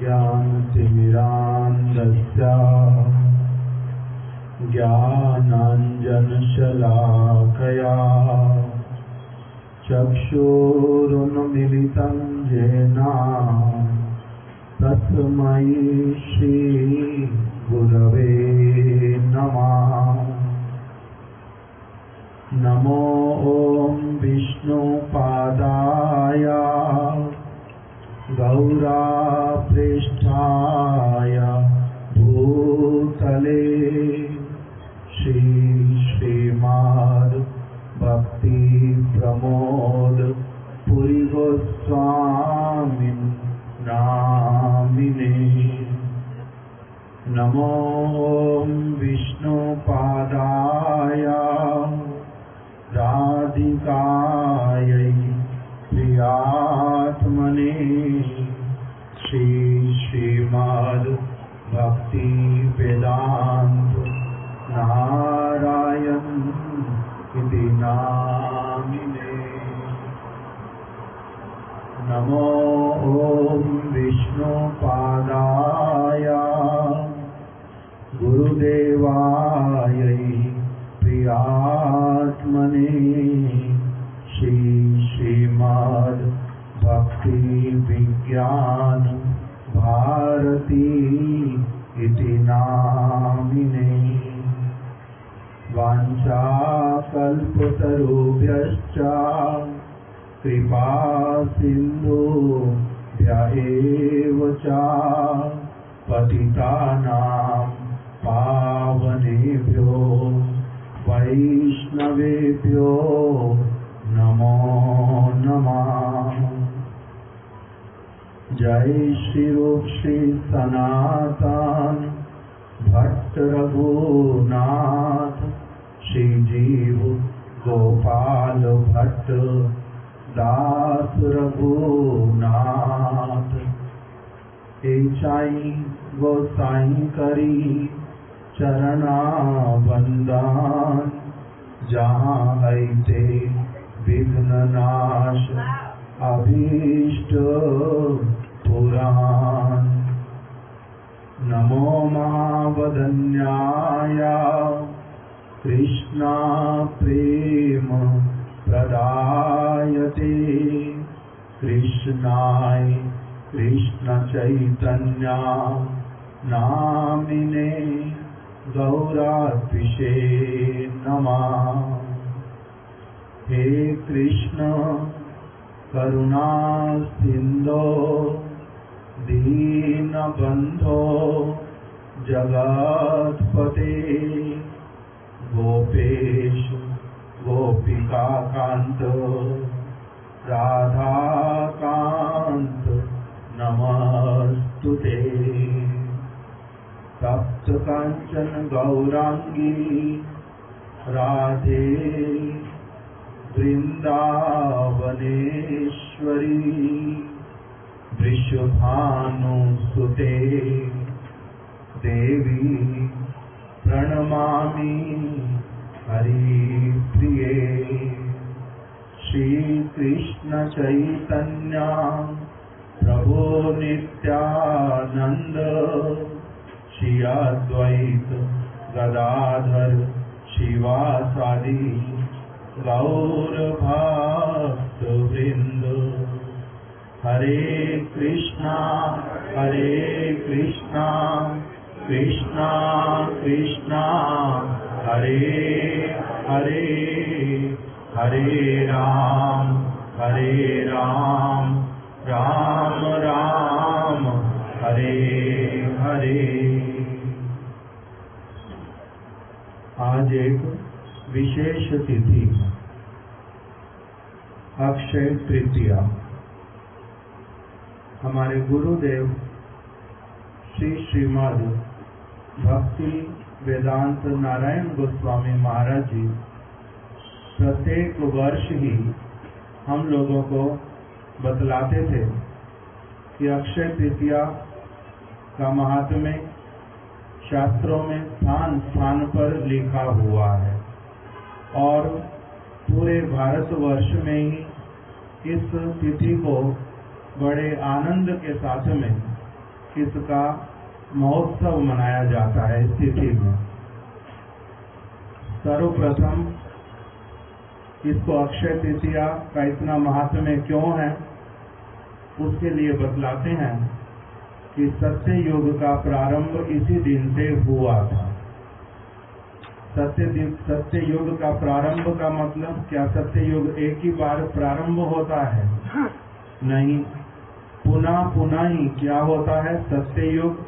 ज्ञानतिमिरान्धस्य ज्ञानाञ्जनशलाकया चक्षुरुन्मीलितं येन तस्मै श्रीगुरवे नमः। नमो ॐ विष्णुपादाय गौरापृष्ठाय भूतले श्रीमद् भक्ति प्रमोद पुरी गोस्वामी नामिने। नमो ॐ विष्णुपादाय राधिकायै प्रियात्मने श्रीमद् भक्ति वेदांत नारायण इति नामिने। नमो ॐ विष्णुपादाय गुरुदेवायै प्रियात्मने श्रीमद् भक्ति विज्ञान भारती इति नामिने। वाञ्छाकल्पतरुभ्यश्च कृपा सिन्धुभ्य एव च पतितानां पावनेभ्यो वैष्णवेभ्यो नमो नमः। जय श्री रूप श्री सनातन भट्ट रघुनाथ श्री जीव गोपाल भट्ट दास रघुनाथ। एचाई गोसाई करी चरणा वंदन जहाँ ऐते विघ्न नाश अभीष्ट पुराण। नमो महावदन्याय कृष्णा प्रेम प्रदायते कृष्णाय कृष्ण चैतन्य नामिने गौरात्विषे नमः। हे कृष्ण करुणा सिंधो दीनबंधो जगत्पते गोपेश गोपिकाकांत राधाकांत नमस्तुते। तप्त कांचन गौरांगी राधे वृंदावनेश्वरी वृषभानुसुते देवी प्रणमामि हरिप्रिये। श्रीकृष्ण चैतन्य प्रभो नित्यानंद श्री अद्वैत गदाधर शिवासादि गौर भक्त वृंद। हरे कृष्णा कृष्णा कृष्णा हरे हरे हरे राम राम राम हरे हरे। आज एक विशेष तिथि अक्षय तृतीया। हमारे गुरुदेव श्रीमद् भक्ति वेदांत नारायण गोस्वामी महाराज जी प्रत्येक वर्ष ही हम लोगों को बतलाते थे कि अक्षय तृतीया का महात्म्य शास्त्रों में स्थान स्थान पर लिखा हुआ है और पूरे भारतवर्ष में ही इस तिथि को बड़े आनंद के साथ में इसका महोत्सव मनाया जाता है इस तिथि में। सर्वप्रथम इसको अक्षय तृतीया का इतना महात्म्य क्यों है, उसके लिए बतलाते हैं कि सत्य युग का प्रारंभ इसी दिन से हुआ था। सत्य युग का प्रारंभ का मतलब क्या सत्य युग एक ही बार प्रारंभ होता है? नहीं, पुनः पुनः ही क्या होता है? सत्य युग,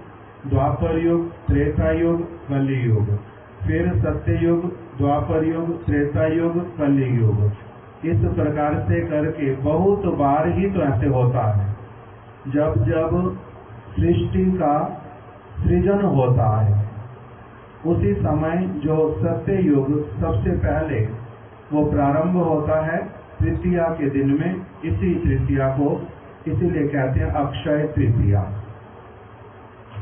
द्वापर युग, त्रेता युग, कली युग, फिर सत्य युग, द्वापर युग, त्रेता युग, कली युग। इस प्रकार से करके बहुत बार ही तो ऐसे होता है। जब जब सृष्टि का सृजन होता है उसी समय जो सत्य युग सबसे पहले वो प्रारंभ होता है तृतीया के दिन में। इसी तृतीया को इसीलिए कहते हैं अक्षय तृतीया।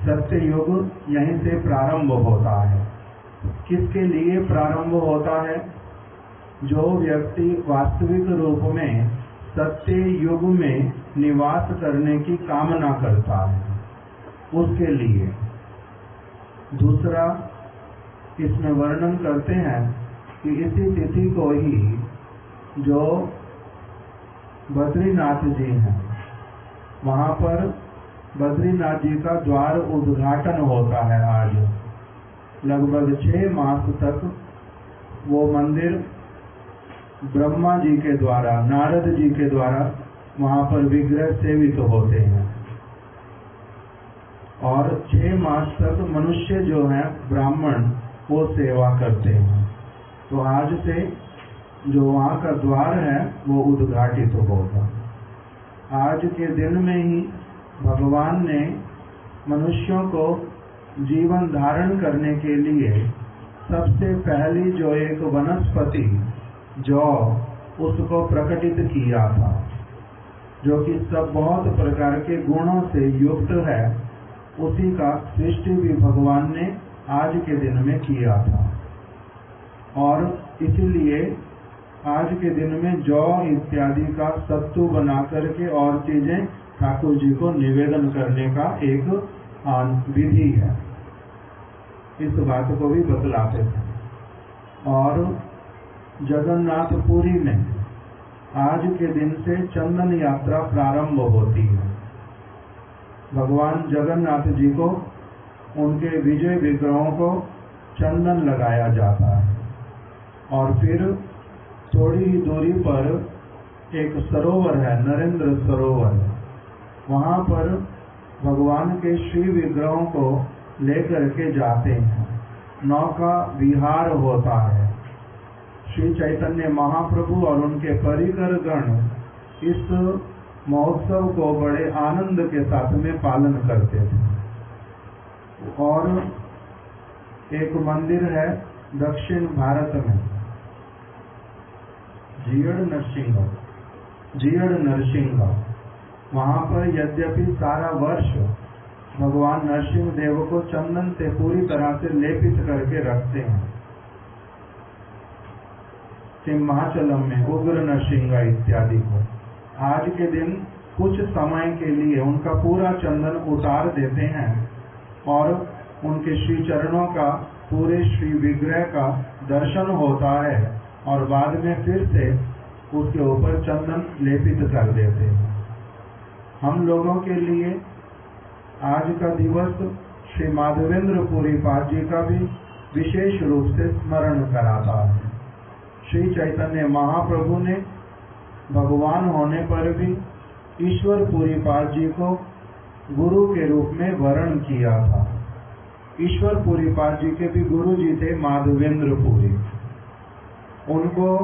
सत्य युग यहीं से प्रारंभ होता है। किसके लिए प्रारंभ होता है? जो व्यक्ति वास्तविक रूप में सत्य युग में निवास करने की कामना करता है उसके लिए। दूसरा इसमें वर्णन करते हैं कि इसी तिथि को ही जो बद्रीनाथ जी हैं वहां पर बद्रीनाथ जी का द्वार उद्घाटन होता है। आज लगभग 6 मास तक वो मंदिर ब्रह्मा जी के द्वारा, नारद जी के द्वारा वहां पर विग्रह सेवित होते हैं और 6 मास तक मनुष्य जो है ब्राह्मण वो सेवा करते हैं। तो आज से जो वहाँ का द्वार है वो उद्घाटित होगा। आज के दिन में ही भगवान ने मनुष्यों को जीवन धारण करने के लिए सबसे पहली जो एक वनस्पति जौ उसको प्रकटित किया था, जो कि सब बहुत प्रकार के गुणों से युक्त है। उसी का सृष्टि भी भगवान ने आज के दिन में किया था और इसीलिए आज के दिन में जौ इत्यादि का सत्तू बना करके और चीजें ठाकुर जी को निवेदन करने का एक विधि है। इस बात को भी बतलाते थे। और जगन्नाथपुरी में आज के दिन से चंदन यात्रा प्रारंभ होती है। भगवान जगन्नाथ जी को उनके विजय विग्रहों को चंदन लगाया जाता है और फिर थोड़ी ही दूरी पर एक सरोवर है, नरेंद्र सरोवर। वहां पर भगवान के श्री विग्रहों को लेकर के जाते हैं। नौका विहार होता है। श्री चैतन्य महाप्रभु और उनके परिकर गण इस महोत्सव को बड़े आनंद के साथ में पालन करते थे। और एक मंदिर है दक्षिण भारत में, जीयड़ नरसिंह। वहां पर यद्यपि सारा वर्ष भगवान नरसिंह देव को चंदन से पूरी तरह से लेपित करके रखते हैं। सिंहाचलम में उग्र नरसिंह इत्यादि को आज के दिन कुछ समय के लिए उनका पूरा चंदन उतार देते हैं और उनके श्री चरणों का, पूरे श्री विग्रह का दर्शन होता है और बाद में फिर से उसके ऊपर चंदन लेपित कर देते हैं। हम लोगों के लिए आज का दिवस श्री माधवेंद्र पुरी पाद जी का भी विशेष रूप से स्मरण कराता है। श्री चैतन्य महाप्रभु ने भगवान होने पर भी ईश्वर पुरी पाद जी को गुरु के रूप में वर्ण किया था। ईश्वर पुरी पाद जी के भी गुरु जी थे माधवेंद्र पुरी। उनको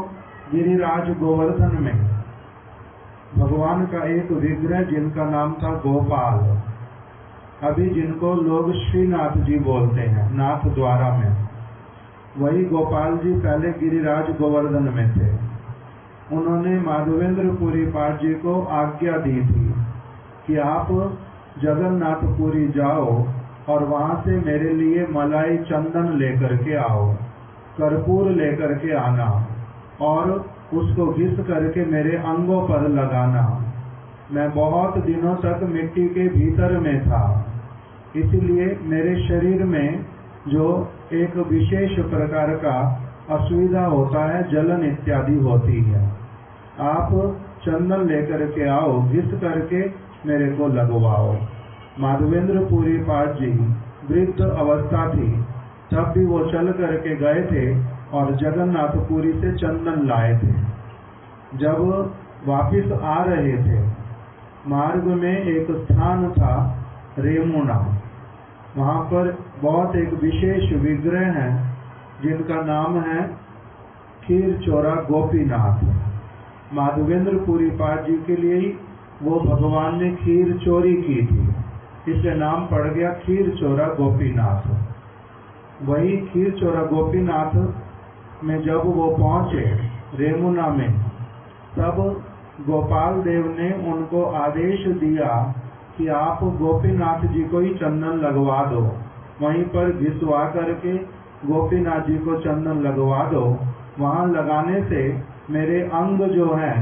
गिरिराज गोवर्धन में भगवान का एक विग्रह जिनका नाम था गोपाल, अभी जिनको लोग श्रीनाथ जी बोलते हैं, नाथ द्वारा में, वही गोपाल जी पहले गिरिराज गोवर्धन में थे। उन्होंने माधवेंद्र पुरी पाद जी को आज्ञा दी थी कि आप जगन्नाथपुरी जाओ और वहां से मेरे लिए मलाई चंदन लेकर के आओ, कर्पूर लेकर के आना और उसको घिस करके मेरे अंगों पर लगाना। मैं बहुत दिनों तक मिट्टी के भीतर में था इसीलिए मेरे शरीर में जो एक विशेष प्रकार का असुविधा होता है, जलन इत्यादि होती है। आप चंदन लेकर के आओ, घिस करके मेरे को लगवाओ। माधवेंद्र पुरी पाद जी वृद्ध अवस्था थी, तब भी वो चल करके गए थे और जगन्नाथपुरी से चंदन लाए थे। जब वापिस आ रहे थे, मार्ग में एक स्थान था रेमुना, वहां पर बहुत एक विशेष विग्रह है जिनका नाम है खीर चोरा गोपीनाथ। माधवेंद्र पुरी पाद जी के लिए ही वो भगवान ने खीर चोरी की थी, इसलिए नाम पड़ गया खीर चोरा गोपीनाथ। वही खीर चोरा गोपीनाथ में जब वो पहुंचे रेमुना में, तब गोपाल देव ने उनको आदेश दिया कि आप गोपीनाथ जी को ही चंदन लगवा दो, वहीं पर घिसवा करके गोपीनाथ जी को चंदन लगवा दो। वहां लगाने से मेरे अंग जो है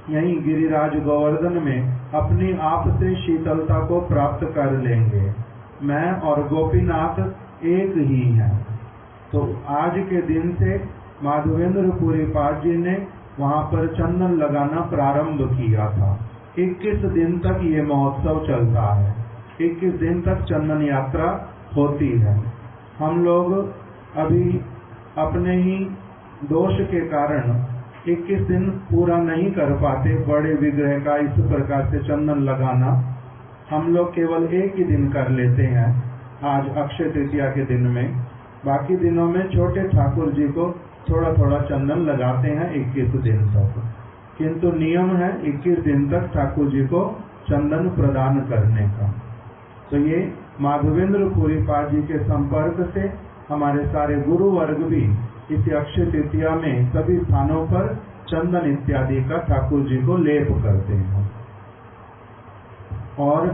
यहीं गिरिराज गोवर्धन में अपनी आप से शीतलता को प्राप्त कर लेंगे। मैं और गोपीनाथ एक ही हैं। तो आज के दिन से माधवेंद्र पुरी पाद जी ने वहां पर चंदन लगाना प्रारंभ किया था। 21 दिन तक ये महोत्सव चलता है, 21 दिन तक चंदन यात्रा होती है। हम लोग अभी अपने ही दोष के कारण 21 दिन पूरा नहीं कर पाते बड़े विग्रह का इस प्रकार से चंदन लगाना। हम लोग केवल एक ही दिन कर लेते हैं, आज अक्षय तृतीया के दिन में। बाकी दिनों में छोटे ठाकुर जी को थोड़ा थोड़ा चंदन लगाते हैं 21 दिन तक, किंतु नियम है 21 दिन तक ठाकुर जी को चंदन प्रदान करने का। तो ये माधवेंद्र पुरी पाद जी के संपर्क से हमारे सारे गुरु वर्ग भी इस अक्षय तृतीया में सभी स्थानों पर चंदन इत्यादि का ठाकुर जी को लेप करते हैं। और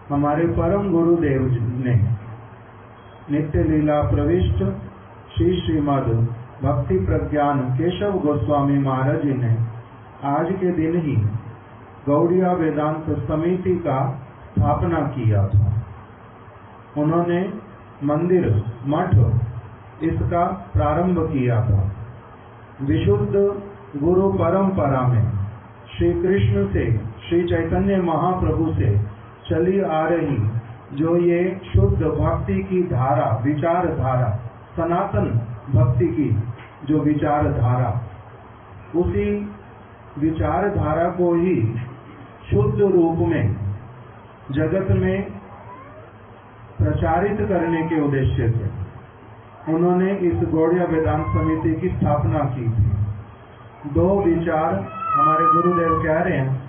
हमारे परम गुरुदेव ने नित्य लीला प्रविष्ट श्री श्रीमद भक्ति प्रज्ञान केशव गोस्वामी महाराज जी ने आज के दिन ही गौड़िया वेदांत समिति का स्थापना किया था। उन्होंने मंदिर मठ इसका प्रारंभ किया था। विशुद्ध गुरु परंपरा में श्री कृष्ण से, श्री चैतन्य महाप्रभु से चली आ रही जो ये शुद्ध भक्ति की धारा, विचार धारा, सनातन भक्ति की जो विचार धारा, उसी विचार धारा को ही शुद्ध रूप में जगत में प्रचारित करने के उद्देश्य से उन्होंने इस गौड़िया वेदांत समिति की स्थापना की थी। 2 विचार हमारे गुरुदेव कह रहे हैं,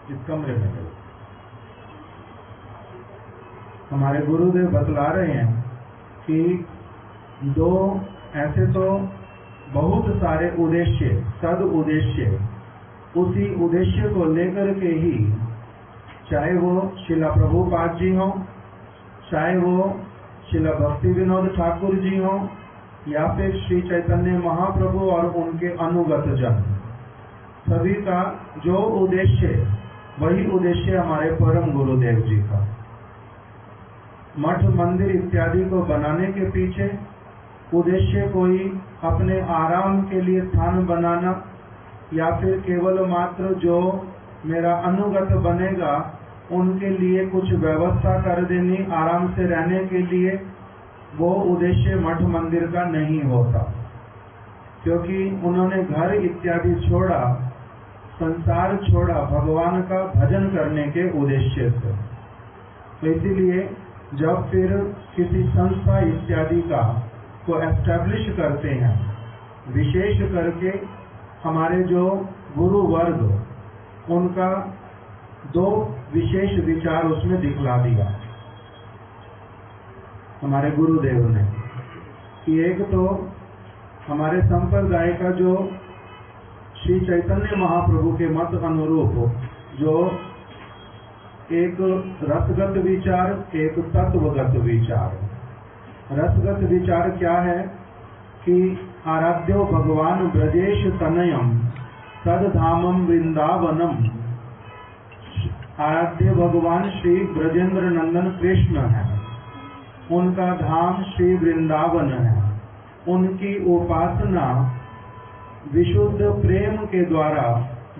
इस कमरे में हमारे गुरुदेव बतला रहे हैं कि 2 ऐसे तो बहुत सारे उद्देश्य, सद उद्देश्य, उसी उद्देश्य को लेकर के ही, चाहे वो शिला प्रभुपाद जी हों, चाहे वो शिला भक्ति विनोद ठाकुर जी हों, या फिर श्री चैतन्य महाप्रभु और उनके अनुगत जन, सभी का जो उद्देश्य, वही उद्देश्य हमारे परम गुरुदेव जी का। मठ मंदिर इत्यादि को बनाने के पीछे उद्देश्य कोई अपने आराम के लिए स्थान बनाना, या फिर केवल मात्र जो मेरा अनुगत बनेगा उनके लिए कुछ व्यवस्था कर देनी आराम से रहने के लिए, वो उद्देश्य मठ मंदिर का नहीं होता। क्योंकि उन्होंने घर इत्यादि छोड़ा, संसार छोड़ा भगवान का भजन करने के उद्देश्य से। तो इसीलिए जब फिर किसी संस्था इत्यादि का को एस्टैब्लिश करते हैं, विशेष करके हमारे जो गुरु वर्ग, उनका 2 विशेष विचार उसमें दिखला दिया हमारे गुरुदेव ने, कि एक तो हमारे संप्रदाय का जो श्री चैतन्य महाप्रभु के मत अनुरूप जो एक रसगत विचार, एक तत्वगत विचार। रसगत विचार क्या है कि आराध्यो भगवान ब्रजेश तनयम तद धामम वृंदावनम आराध्य भगवान श्री ब्रजेंद्र नंदन कृष्ण हैं। उनका धाम श्री वृंदावन है। उनकी उपासना विशुद्ध प्रेम के द्वारा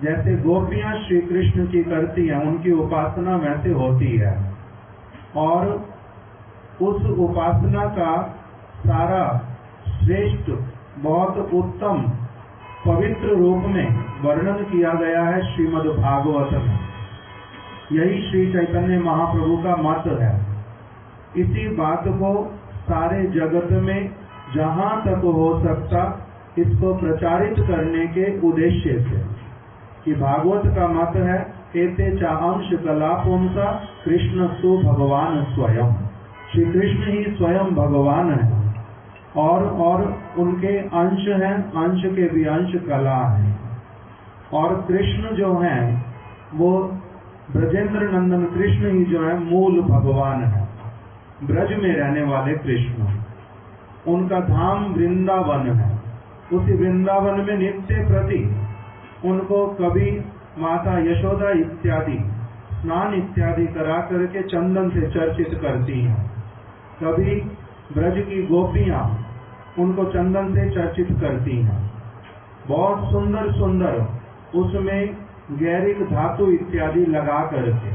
जैसे गोपियां श्री कृष्ण की करती हैं, उनकी उपासना वैसे होती है। और उस उपासना का सारा श्रेष्ठ बहुत उत्तम पवित्र रूप में वर्णन किया गया है श्रीमद् भागवत में। यही श्री चैतन्य महाप्रभु का मत है। इसी बात को सारे जगत में जहां तक हो सकता इसको प्रचारित करने के उद्देश्य से कि भागवत का मत है एते चाहंश कलापुंसा कृष्ण सु भगवान स्वयं। श्री कृष्ण ही स्वयं भगवान है और उनके अंश हैं, अंश के भी अंश कला है। और कृष्ण जो है वो ब्रजेंद्र नंदन कृष्ण ही जो है मूल भगवान है, ब्रज में रहने वाले कृष्ण। उनका धाम वृंदावन है। उसी वृंदावन में नित्य प्रति उनको कभी माता यशोदा इत्यादि स्नान इत्यादि करा करके चंदन से चर्चित करती हैं। कभी ब्रज की गोपियां उनको चंदन से चर्चित करती हैं। बहुत सुंदर सुंदर उसमें गैरिक धातु इत्यादि लगा करके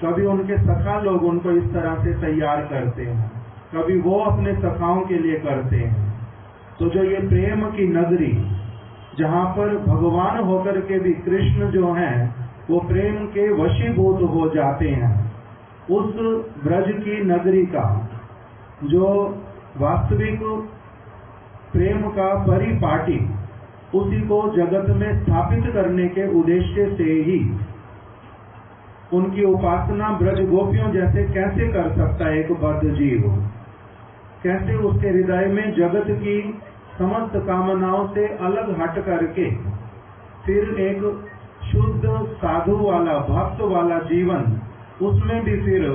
कभी उनके सखा लोग उनको इस तरह से तैयार करते हैं, कभी वो अपने सखाओं के लिए करते हैं। तो जो ये प्रेम की नगरी जहाँ पर भगवान होकर के भी कृष्ण जो हैं वो प्रेम के वशीभूत हो जाते हैं, उस ब्रज की नगरी का जो वास्तविक प्रेम का परिपाटी उसी को जगत में स्थापित करने के उद्देश्य से ही उनकी उपासना ब्रज गोपियों जैसे कैसे कर सकता है एक बद्ध जीव? कैसे उसके हृदय में जगत की समस्त कामनाओं से अलग हट करके फिर एक शुद्ध साधु वाला भक्त वाला जीवन, उसमें भी फिर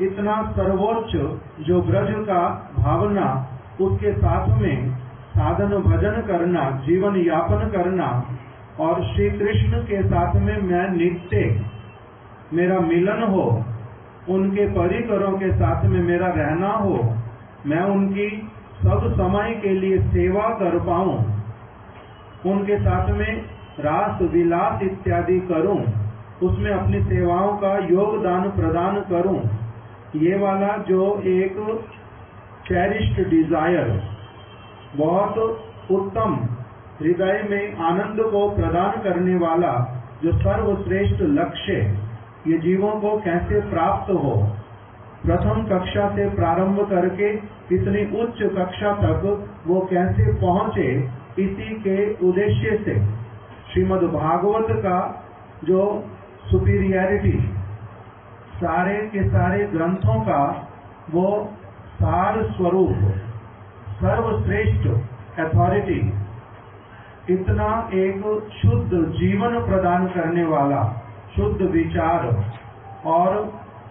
इतना सर्वोच्च जो ब्रज का भावना, उसके साथ में साधन भजन करना, जीवन यापन करना और श्री कृष्ण के साथ में मैं नित्य मेरा मिलन हो, उनके परिकरों के साथ में मेरा रहना हो, मैं उनकी सब समय के लिए सेवा कर पाऊं, उनके साथ में रास विलास इत्यादि करूं, उसमें अपनी सेवाओं का योगदान प्रदान करूं। ये वाला जो एक चेरिश्ड डिजायर, बहुत उत्तम हृदय में आनंद को प्रदान करने वाला जो सर्वश्रेष्ठ लक्ष्य, ये जीवों को कैसे प्राप्त हो, प्रथम कक्षा से प्रारंभ करके इतनी उच्च कक्षा तक वो कैसे पहुंचे, इसी के उद्देश्य से श्रीमद् भागवत का जो सुपीरियरिटी, सारे के सारे ग्रंथों का वो सार स्वरूप, सर्वश्रेष्ठ अथॉरिटी, इतना एक शुद्ध जीवन प्रदान करने वाला, शुद्ध विचार और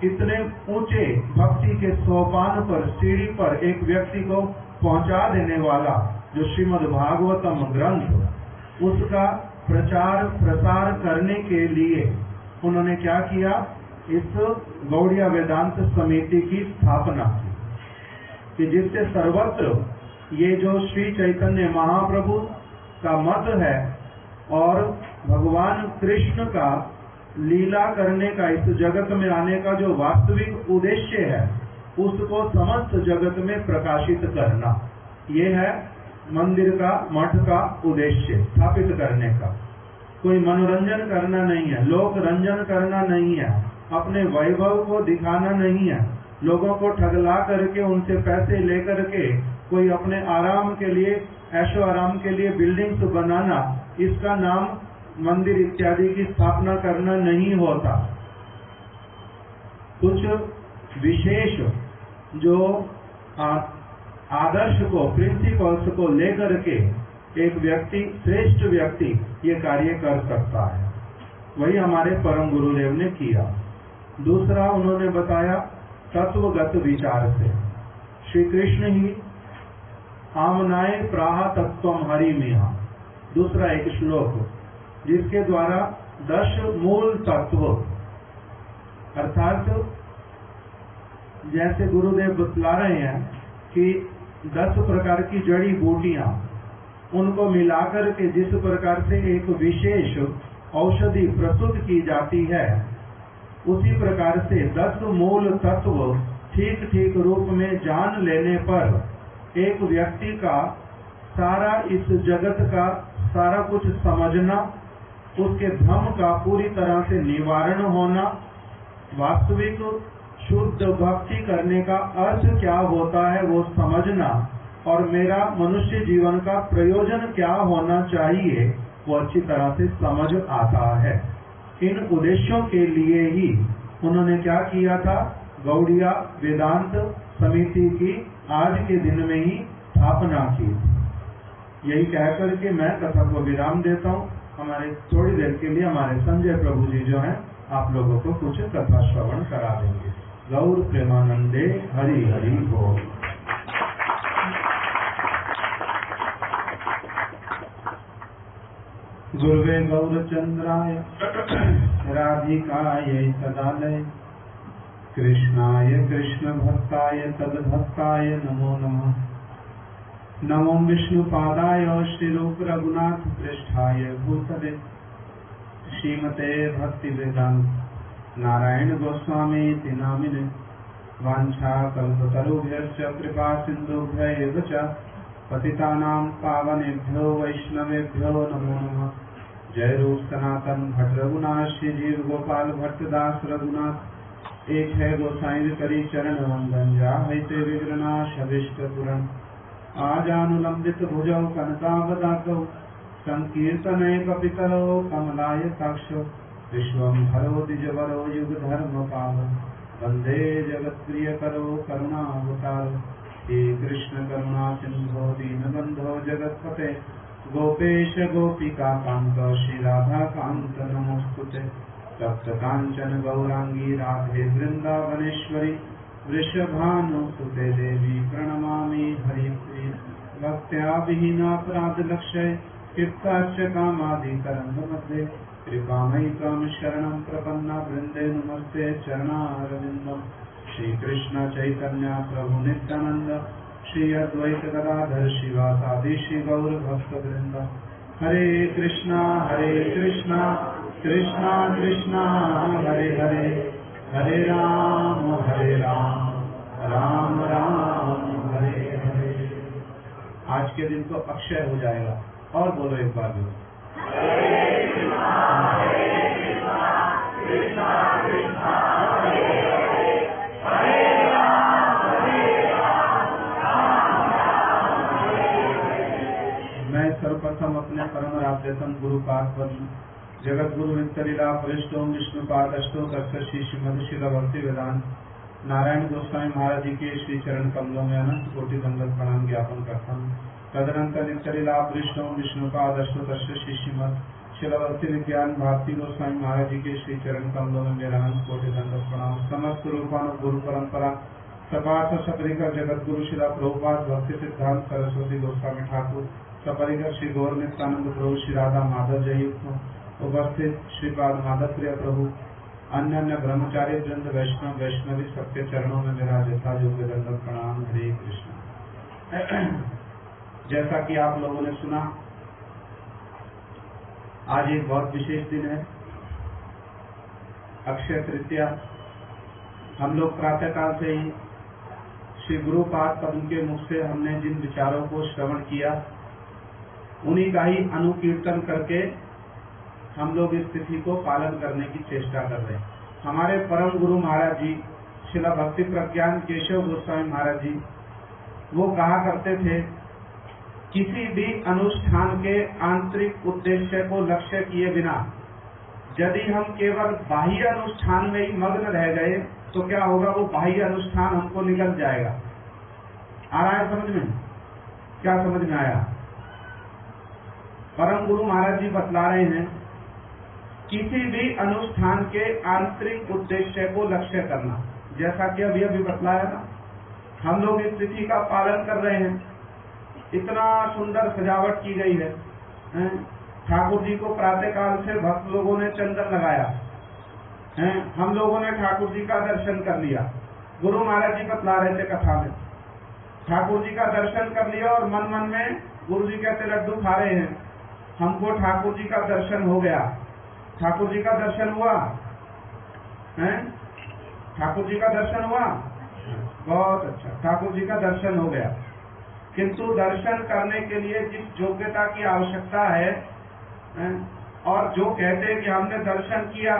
इतने ऊंचे भक्ति के सोपान पर, सीढ़ी पर एक व्यक्ति को पहुंचा देने वाला जो श्रीमद् भागवतम ग्रंथ, उसका प्रचार प्रसार करने के लिए उन्होंने क्या किया, इस गौड़िया वेदांत समिति की स्थापना की कि जिससे सर्वत्र ये जो श्री चैतन्य महाप्रभु का मत है और भगवान कृष्ण का लीला करने का, इस जगत में आने का जो वास्तविक उद्देश्य है, उसको समस्त जगत में प्रकाशित करना, ये है मंदिर का, मठ का उद्देश्य स्थापित करने का। कोई मनोरंजन करना नहीं है, लोक रंजन करना नहीं है, अपने वैभव को दिखाना नहीं है, लोगों को ठगला करके उनसे पैसे लेकर के कोई अपने आराम के लिए, ऐशो आराम के लिए बिल्डिंग्स बनाना, इसका नाम मंदिर इत्यादि की स्थापना करना नहीं होता। कुछ विशेष जो आदर्श को, प्रिंसिपल्स को लेकर के एक व्यक्ति, श्रेष्ठ व्यक्ति ये कार्य कर सकता है। वही हमारे परम गुरुदेव ने किया। दूसरा उन्होंने बताया तत्वगत विचार से। श्री कृष्ण ही आमनाए प्राह तत्वम हरि मिहा, दूसरा एक श्लोक जिसके द्वारा 10 मूल तत्व अर्थात जैसे गुरुदेव बतला रहे हैं कि 10 प्रकार की जड़ी बूटियां, उनको मिलाकर के जिस प्रकार से एक विशेष औषधि प्रस्तुत की जाती है, उसी प्रकार से 10 मूल तत्व ठीक ठीक रूप में जान लेने पर एक व्यक्ति का सारा इस जगत का सारा कुछ समझना, उसके भ्रम का पूरी तरह से निवारण होना, वास्तविक शुद्ध भक्ति करने का अर्थ क्या होता है वो समझना, और मेरा मनुष्य जीवन का प्रयोजन क्या होना चाहिए वो अच्छी तरह से समझ आता है। इन उद्देश्यों के लिए ही उन्होंने क्या किया था, गौड़िया वेदांत समिति की आज के दिन में ही स्थापना की। यही कहकर के मैं कथा को विराम देता हूँ। हमारे थोड़ी देर के लिए हमारे संजय प्रभु जी जो हैं आप लोगों को कुछ कथा श्रवण करा देंगे। गौर प्रेमानंदे हरि हरि बोल। गुरुवे गौरचंद्राय राधिकायै तदालय कृष्णाय कृष्ण भक्ताय तद्भक्ताय नमो नमः। नमो विष्णुपादाय श्रीरूप रघुनाथ पृष्ठाय भूतले श्रीमते भक्ति वेदांत नारायण गोस्वामी नामिने वांछा कल्पतरुभ्यश्च कृपा सिन्धुभ्यैव च पतितानां पावनेभ्यो वैष्णवेभ्यो नमो नमः। जय रूप सनातन भट्ट रघुनाथ श्री जीव गोपाल भट्ट दास रघुनाथ एक है गोसाई करी चरण वंदन जा ते विघ्ननाश अभिष्ट पुरन आजानुलंबित भुजौ कनकावदातौ संकीर्तने कपितलो कमलाय ताक्षो विश्वंभरो द्विजवरो युगधर्मपालो वंदे जगत्प्रियकरो करुणावतारो हे कृष्ण करुणा सिंधो दीनबंधो जगत्पते गोपेश गोपिका कांत श्री राधा कांत नमोस्तुते। तप्त कांचन गौरांगी राधे वृंदावनेश्वरी वृषभानुसुते देवी प्रणमामि हरिप्रिय। भक्त्या विहीनापराधलक्षय क्षिप्ताश्च कामादितरङ्गमध्ये कृपामयि त्वं शरणं प्रपन्ना वृन्दे नमस्ते चरणारविन्दम्। श्रीकृष्ण चैतन्य प्रभु नित्यानंद श्री अद्वैत गदाधर शिवासादि श्री गौर भक्तवृंद। हरे कृष्णा कृष्णा कृष्णा हरे हरे, हरे राम राम राम हरे हरे। आज के दिन तो अक्षय हो जाएगा। और बोलो एक बार भी, मैं सर्वप्रथम अपने परम राध्यतम गुरु पाद जगत गुरु विंतरीला वरिष्ठों विष्णुपाद अष्टोत्तर श्री श्रीमद शिला भक्ति वेदांत नारायण गोस्वामी महाराज जी के श्री चरण कमलों में अनंत कोटि दंडवत प्रणाम ज्ञापन करता हूँ। तदनंतर नित्तरीला वरिष्ठों विष्णुपाद अष्टोत्तर श्री श्रीमद शिला भक्ति विज्ञान भारती गोस्वामी महाराज जी के श्री चरण कमलों में मेरा अनंत कोटि दंडवत प्रणाम। समस्त रूपानु गुरु परंपरा सपार्थ सपरिकर जगत गुरु शिला प्रभुपाद भक्ति सिद्धांत सरस्वती गोस्वामी ठाकुर सपरिकर श्री गौर नित्यानंद प्रभु श्री राधा माधव जयुक्त उपस्थित श्रीपाद माधव प्रिय प्रभु अन्य अन्य ब्रह्मचारी वृंद वैष्णव वैष्णवी सबके चरणों में मेरा जथा योग्य दंडवत प्रणाम। हरे कृष्ण। जैसा कि आप लोगों ने सुना, आज एक बहुत विशेष दिन है, अक्षय तृतीया। हम लोग प्रातःकाल से ही श्री गुरुपाद पद्म के मुख से हमने जिन विचारों को श्रवण किया उन्हीं का ही अनुकीर्तन करके हम लोग इस तिथि को पालन करने की चेष्टा कर रहे हैं। हमारे परम गुरु महाराज जी श्रील भक्ति प्रज्ञान केशव गोस्वामी महाराज जी वो कहा करते थे, किसी भी अनुष्ठान के आंतरिक उद्देश्य को लक्ष्य किए बिना यदि हम केवल बाह्य अनुष्ठान में ही मग्न रह गए तो क्या होगा, वो बाह्य अनुष्ठान हमको निकल जाएगा। आ रहा है समझ में? क्या समझ में आया? परम गुरु महाराज जी बतला रहे हैं, किसी भी अनुष्ठान के आंतरिक उद्देश्य को लक्ष्य करना। जैसा कि अभी बतलाया ना, हम लोग इस तिथि का पालन कर रहे हैं। इतना सुंदर सजावट की गई है। ठाकुर जी को प्रातः काल से भक्त लोगों ने चंदन लगाया, हैं। हम लोगों ने ठाकुर जी का दर्शन कर लिया, गुरु महाराज जी बतला रहे थे कथा में, ठाकुर जी का दर्शन कर लिया और मन मन में गुरु जी कहते लड्डू खा रहे हैं, हमको ठाकुर जी का दर्शन हो गया। ठाकुर जी का दर्शन हुआ है, ठाकुर जी का दर्शन हुआ, बहुत अच्छा, ठाकुर जी का दर्शन हो गया। किंतु दर्शन करने के लिए जिस योग्यता की आवश्यकता है, और जो कहते हैं कि हमने दर्शन किया,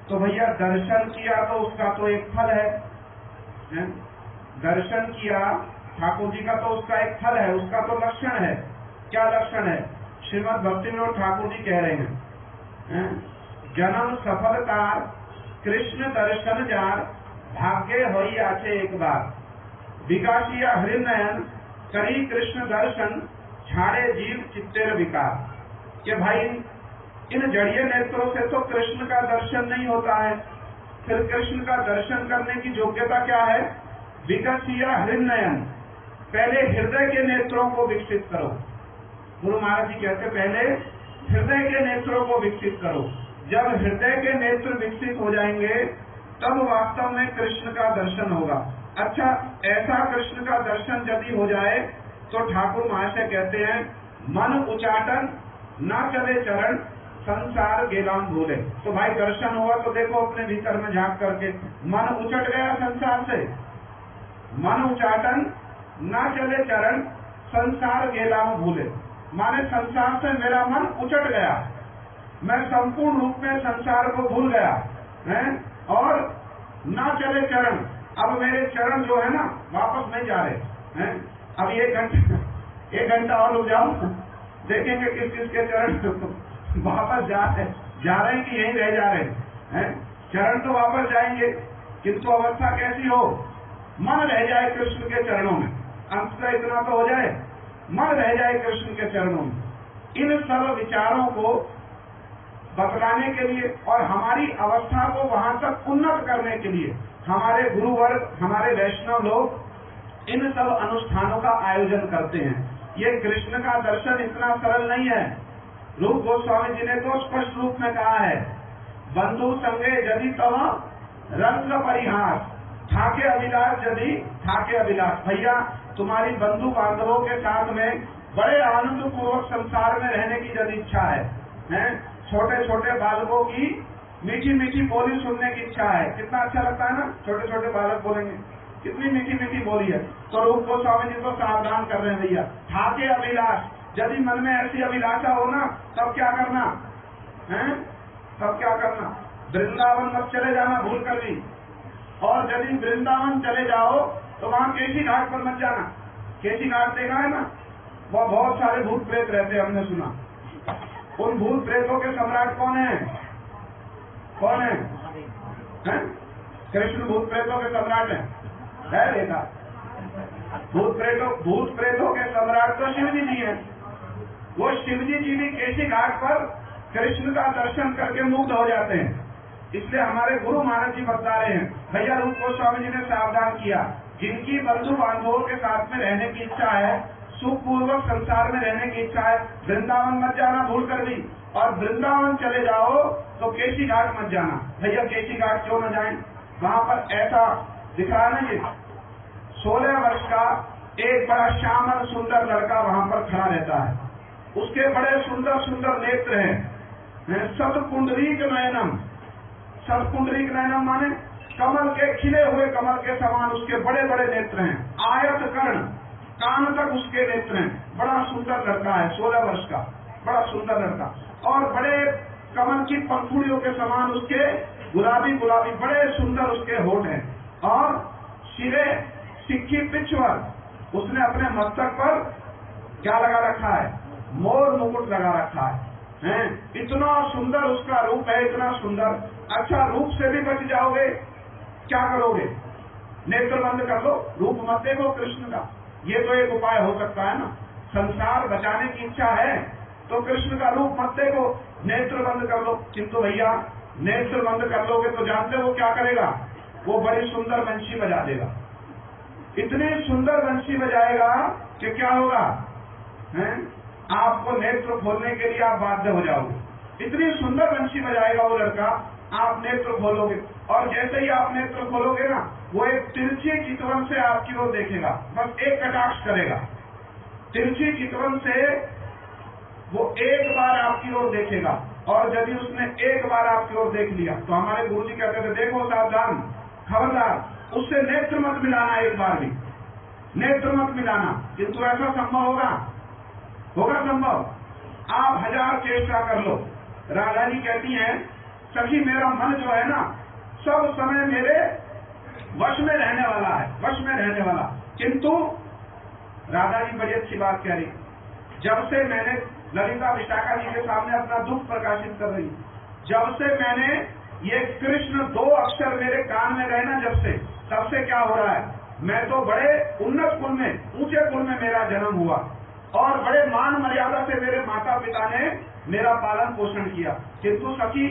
तो भैया दर्शन किया तो उसका तो एक फल है, दर्शन किया ठाकुर जी का तो उसका एक फल है, उसका तो लक्षण है। क्या लक्षण है? श्रीमद् भक्तिविनोद ठाकुर जी कह रहे हैं, जन्म सफलकार कृष्ण दर्शन जार, भाग्य होई आचे एक बार, विकासिया हृदयन करी कृष्ण दर्शन, छाड़े जीव चित्तेर विकार। कि भाई इन जड़ीय नेत्रों से तो कृष्ण का दर्शन नहीं होता है, फिर कृष्ण का दर्शन करने की योग्यता क्या है? विकसिया हृदयन, पहले हृदय के नेत्रों को विकसित करो। गुरु महाराज जी कहते पहले हृदय के नेत्रों को विकसित करो। जब हृदय के नेत्र विकसित हो जाएंगे तब वास्तव में कृष्ण का दर्शन होगा। अच्छा, ऐसा कृष्ण का दर्शन यदि हो जाए तो ठाकुर महाशय कहते हैं, मन उचाटन ना चले चरण, संसार गेलाम भूले। तो भाई दर्शन हुआ तो देखो अपने भीतर में झांक करके, मन उचट गया संसार से, मन उचाटन ना चले चरण, संसार गेलाम भूले। माने संसार से मेरा मन उचट गया, मैं संपूर्ण रूप में संसार को भूल गया है, और ना चले चरण, अब मेरे चरण जो है ना वापस नहीं जा रहे हैं। अब एक घंटा और रुक जाओ, देखेंगे किस किस के चरण वापस जा रहे हैं कि यहीं रह जा रहे हैं। चरण तो वापस जाएंगे, किंतु अवस्था कैसी हो? मन रह जाए कृष्ण के चरणों में, अंततः इतना तो हो जाए, मन रह जाए कृष्ण के चरणों में। इन सब विचारों को बतलाने के लिए और हमारी अवस्था को वहां तक उन्नत करने के लिए हमारे गुरुवर्ग, हमारे वैष्णव लोग इन सब अनुष्ठानों का आयोजन करते हैं। ये कृष्ण का दर्शन इतना सरल नहीं है। रूप गोस्वामी जी ने तो स्पष्ट रूप में कहा है, बंधु संगे यदि तव रंग परिहास, ठाके अभिलाष यदि ठाके अभिलाष। भैया तुम्हारी बंधु बांधवों के साथ में बड़े आनंद पूर्वक संसार में रहने की यदि इच्छा है, छोटे छोटे बालकों की मीठी मीठी बोली सुनने की इच्छा है, कितना अच्छा लगता है ना, छोटे छोटे बालक बोलेंगे, कितनी मीठी मीठी बोली है। तो रूप गोस्वामी जी तो सावधान कर रहे हैं भैया, ठाके अभिलाष, यदि मन में ऐसी अभिलाषा हो ना तब क्या करना है? तब क्या करना? वृंदावन मत चले जाना भूल कर भी, और यदि वृंदावन चले जाओ तो वहां केशी घाट पर मत जाना। केशी घाट देखा है ना, वह बहुत सारे भूत प्रेत रहते हैं, हमने सुना। उन भूत प्रेतों के सम्राट कौन है? कौन है? कृष्ण भूत प्रेतों के सम्राट है देखा। भूत प्रेतों के सम्राट तो शिव जी हैं। वो शिव जी भी केशी घाट पर कृष्ण का दर्शन करके मुग्ध हो जाते हैं। इसलिए हमारे गुरु महाराज जी बता रहे हैं, भैया रूप गोस्वामी जी ने सावधान किया, जिनकी बंधु बांधवों के साथ में रहने की इच्छा है, सुखपूर्वक संसार में रहने की इच्छा है, वृंदावन मत जाना भूल कर भी, और वृंदावन चले जाओ तो केशी घाट मत जाना। भैया केशी घाट क्यों न जाएं? वहां पर ऐसा दिख रहा है ना, ये 16 वर्ष का एक बड़ा श्यामल सुंदर लड़का वहां पर खड़ा रहता है। उसके बड़े सुंदर सुंदर नेत्र हैं, सतकुंडलीक नयनम। सतकुंडलीक नयनम माने कमल के खिले हुए कमल के समान उसके बड़े बड़े नेत्र हैं। आयत कर्ण, कान तक उसके नेत्र हैं। बड़ा सुंदर लड़का है, 16 वर्ष का बड़ा सुंदर लड़का, और बड़े कमल की पंखुड़ियों के समान उसके गुलाबी गुलाबी बड़े सुंदर उसके होठ हैं, और सिरे सिक्की पिछवर, उसने अपने मस्तक पर क्या लगा रखा है? मोर मुकुट लगा रखा है। इतना सुंदर उसका रूप है, इतना सुंदर। अच्छा, रूप से भी बच जाओगे, क्या करोगे? नेत्र बंद कर लो, रूप मत देखो कृष्ण का। ये तो एक उपाय हो सकता है ना। संसार बचाने की इच्छा है तो कृष्ण का रूप मत देखो, नेत्र बंद कर लो। किंतु भैया नेत्र बंद कर लोगे तो जानते हो क्या करेगा? वो बड़ी सुंदर बंशी बजा देगा। इतनी सुंदर बंशी बजाएगा कि क्या होगा? आपको नेत्र खोलने के लिए आप बाध्य हो जाओगे। इतनी सुंदर बंशी बजाएगा वो लड़का आप नेत्र खोलोगे, और जैसे ही आप नेत्र खोलोगे ना, वो एक तिरछी चितवन से आपकी ओर देखेगा, बस एक कटाक्ष करेगा। तिरछी चितवन से वो एक बार आपकी ओर देखेगा, और यदि उसने एक बार आपकी ओर देख लिया तो हमारे गुरुजी कहते थे, देखो सावधान, खबरदार, उससे नेत्र मत मिलाना, एक बार भी नेत्र मत मिलाना। किंतु ऐसा संभव होगा संभव? आप 1000 चेष्टा कर लो। राधा जी कहती हैं, सखी मेरा मन जो है ना, सब समय मेरे वश में रहने वाला है, वश में रहने वाला। किंतु राधा जी बड़ी अच्छी बात कह रही, जब से मैंने ललिता विशाखा जी के सामने अपना दुख प्रकाशित कर रही, जब से मैंने ये कृष्ण 2 अक्षर मेरे कान में रहे ना, जब से, तब से क्या हो रहा है, मैं तो बड़े उन्नत कुल में, ऊंचे कुल में मेरा जन्म हुआ, और बड़े मान मर्यादा से मेरे माता पिता ने मेरा पालन पोषण किया। किंतु सखी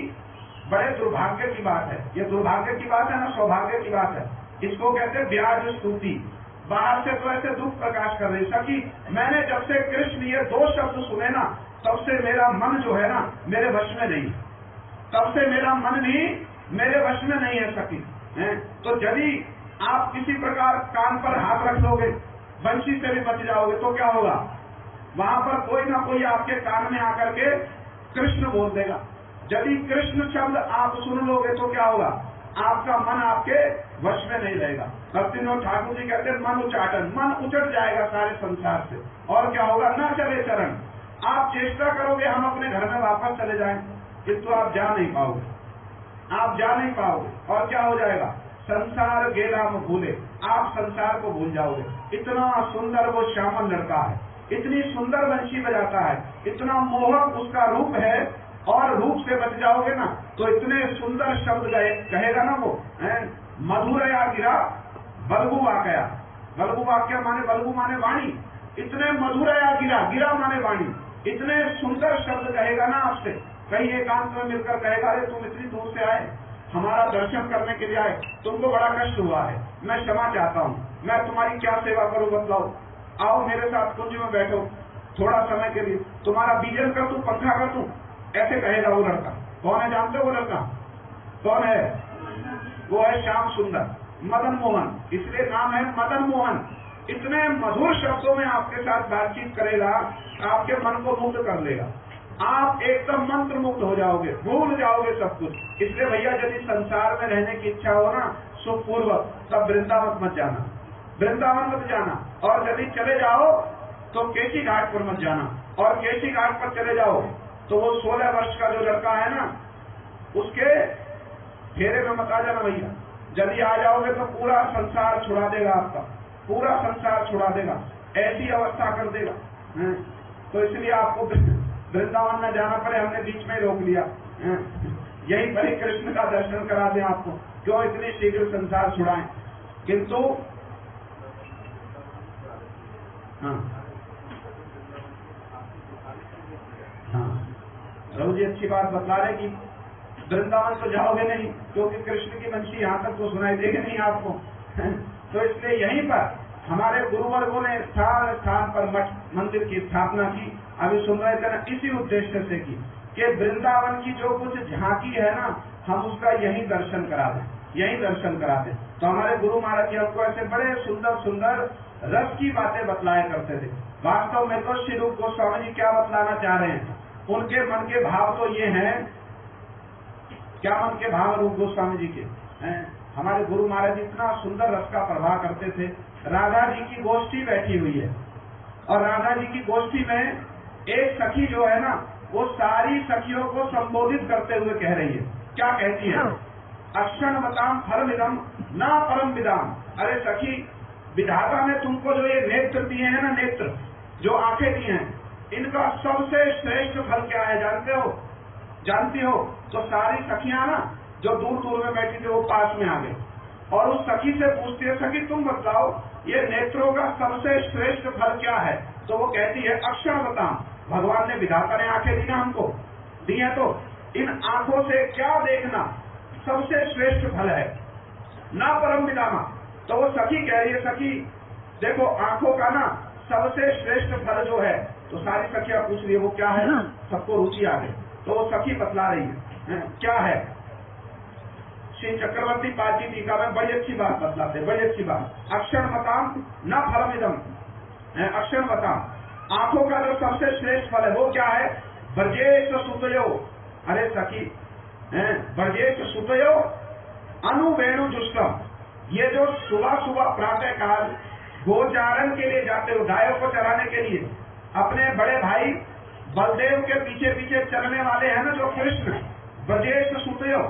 बड़े दुर्भाग्य की बात है, ये दुर्भाग्य की बात है ना, सौभाग्य की बात है। इसको कहते हैं ब्याज स्तुति। बाहर से तो ऐसे दुख प्रकाश कर रही, सखी मैंने जब से कृष्ण ये 2 शब्द सुने ना, तब से मेरा मन जो है ना, मेरे वश में नहीं, तब से मेरा मन भी मेरे वश में नहीं है सखी। तो यदि आप किसी प्रकार कान पर हाथ रख लोगे, बंशी से भी बच जाओगे, तो क्या होगा, वहां पर कोई ना कोई आपके कान में आकर के कृष्ण बोल देगा। यदि कृष्ण शब्द आप सुन लोगे तो क्या होगा, आपका मन आपके वश में नहीं रहेगा। भक्तिविनोद ठाकुर जी कहते हैं, मन उचाटन, मन उचट जाएगा सारे संसार से, और क्या होगा, न चले चरण। आप चेष्टा करोगे हम अपने घर में वापस चले जाएं, किंतु आप जा नहीं पाओगे, आप जा नहीं पाओगे, और क्या हो जाएगा, संसार गेला में भूले, आप संसार को भूल जाओगे। इतना सुंदर वो श्यामल लड़का है, इतनी सुंदर बंशी बजाता है, इतना मोहक उसका रूप है, और रूप से बच जाओगे ना तो इतने सुंदर शब्द कहेगा ना वो, मधुरया गिरा बलगु वाकया, बलगु वाक्य माने, बलगु माने वाणी, इतने मधुरया गिरा, गिरा माने वाणी, इतने सुंदर शब्द कहेगा ना आपसे, कहीं एकांत में मिलकर कहेगा, अरे तुम इतनी दूर से आए, हमारा दर्शन करने के लिए आए, तुमको बड़ा कष्ट हुआ है, मैं क्षमा चाहता हूँ, मैं तुम्हारी क्या सेवा करूँ बतलाओ, आओ मेरे साथ कुंज में बैठो थोड़ा समय के लिए, तुम्हारा बीजन कर दूं, पंखा कर दूं, ऐसे कहेगा वो लड़का। कौन है जानते हो वो लड़का कौन है? वो है श्याम सुंदर, मदन मोहन, इसलिए नाम है मदन मोहन। इतने मधुर शब्दों में आपके साथ बातचीत करेगा, आपके मन को मुग्ध कर लेगा, आप एकदम मंत्र मुग्ध हो जाओगे, भूल जाओगे सब कुछ। इसलिए भैया यदि संसार में रहने की इच्छा हो ना सुखपूर्वक, तब वृंदावन मत जाना, वृंदावन मत जाना, और यदि चले जाओ तो केशी घाट पर मत जाना, और केशी घाट पर चले जाओ तो वो 16 वर्ष का जो लड़का है ना, उसके फेरे में मत आ जाना भैया। यदि आ जाओगे तो पूरा संसार छुड़ा देगा, आपका पूरा संसार छुड़ा देगा, ऐसी अवस्था कर देगा। तो इसलिए आपको वृंदावन में जाना पड़े, हमने बीच में रोक लिया, यही पर कृष्ण का दर्शन करा दें आपको, क्यों इतनी शीघ्र संसार छुड़ाएं। किंतु प्रभु जी अच्छी बात बता रहे कि वृंदावन तो जाओगे नहीं, क्योंकि कृष्ण की वंशी यहाँ तक तो सुनाई देगी नहीं आपको। तो इसलिए यहीं पर हमारे गुरुवर्गों ने स्थान स्थान पर मठ मंदिर की स्थापना की। अभी सुन रहे थे ना, इसी उद्देश्य से की कि वृंदावन की जो कुछ झांकी है ना, हम उसका यही दर्शन करा दें, यही दर्शन करा दें। तो हमारे गुरु महाराज जी हमको ऐसे बड़े सुंदर सुंदर रस की बातें बतलाया करते थे। वास्तव में तो श्री रूप गोस्वामी जी क्या बतलाना चाह रहे हैं, उनके मन के भाव तो ये हैं, क्या मन के भाव रूप गोस्वामी जी के हैं। हमारे गुरु महाराज जी इतना सुंदर रस का प्रवाह करते थे। राधा जी की गोष्ठी बैठी हुई है, और राधा जी की गोष्ठी में एक सखी जो है ना, वो सारी सखियों को संबोधित करते हुए कह रही है। क्या कहती है? अक्षण बताम फलमिदम ना परम विदाम। अरे सखी, विधाता ने तुमको जो ये नेत्र दिए हैं ना, नेत्र जो आंखें दी हैं, इनका सबसे श्रेष्ठ फल क्या है जानते हो? जानती हो? तो सारी सखियां ना जो दूर दूर में बैठी थी वो पास में आ गई, और उस सखी से पूछती है, सखी तुम बताओ ये नेत्रों का सबसे श्रेष्ठ फल क्या है? तो वो कहती है, अक्षर बताओ, भगवान ने, विधाता ने आंखें दी ना हमको, दी है, तो इन आंखों से क्या देखना सबसे श्रेष्ठ फल है, ना परम विदामा। तो वो सखी कह रही है, सखी देखो आंखों का ना सबसे श्रेष्ठ फल जो है, तो सारी सखियां पूछ रही है वो क्या है, सबको रुचि आ गई। तो वो सखी बतला रही है क्या है। श्री चक्रवर्ती पाची टीका में बड़ी अच्छी बात बतलाते, बड़ी अच्छी बात। अक्षर मताम न फलमिदम, अक्षर मताम आंखों का जो सबसे श्रेष्ठ फल है वो क्या है? ब्रजेश सुतयो, अरे सखी ब्रजेश सुतयो अनुवेणु जुष्टम, ये जो सुबह सुबह प्रातः काल गोचारण के लिए जाते हो, गायों को चराने के लिए, अपने बड़े भाई बलदेव के पीछे पीछे चलने वाले हैं ना जो कृष्ण, ब्रजेश सुतयो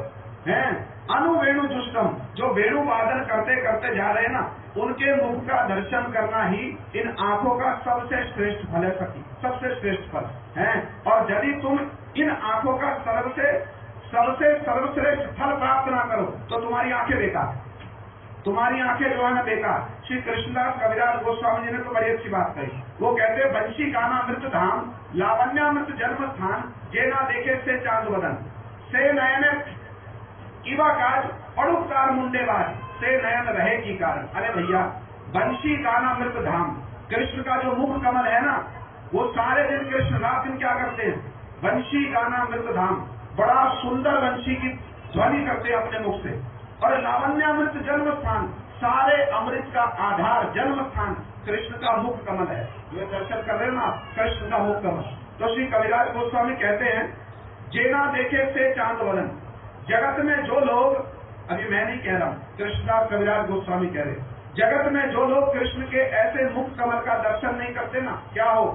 हैं अनुवेणु जुष्टम, जो वेणु वादन करते करते जा रहे हैं ना, उनके मुख का दर्शन करना ही इन आंखों का सबसे श्रेष्ठ फल है सखी, सबसे श्रेष्ठ फल है। और यदि तुम इन आंखों का सबसे सर्वश्रेष्ठ फल प्राप्त ना करो तो तुम्हारी आंखें बेकार, तुम्हारी आंखें जो है ना बेकार। श्री कृष्णदास कविराज गोस्वामी जी ने तो बड़ी अच्छी बात कही, वो कहते हैं बंशी गानामृत धाम लावण्यामृत जन्म स्थान, जे ना देखे से चांद बदन, से नयन कीवा काज पड़ुपकार मुंडेबाज, से नयन रहे की कारण। अरे भैया बंशी गानामृत धाम, कृष्ण का जो मुख कमल है ना, वो सारे दिन कृष्ण रात दिन क्या करते हैं? बंशी गानामृत धाम, बड़ा सुंदर बंशी की ध्वनि करते हैं अपने मुख से। और लावण्यामृत जन्म स्थान, सारे अमृत का आधार जन्म स्थान कृष्ण का मुख कमल है। जो दर्शन कर रहे हो ना कृष्ण का मुख कमल। तो श्री कविराज गोस्वामी कहते हैं जेना देखे से चांद बदन, जगत में जो लोग, अभी मैं नहीं कह रहा हूं, कृष्णदास कविराज गोस्वामी कह रहे, जगत में जो लोग कृष्ण के ऐसे मुख कमल का दर्शन नहीं करते ना, क्या हो?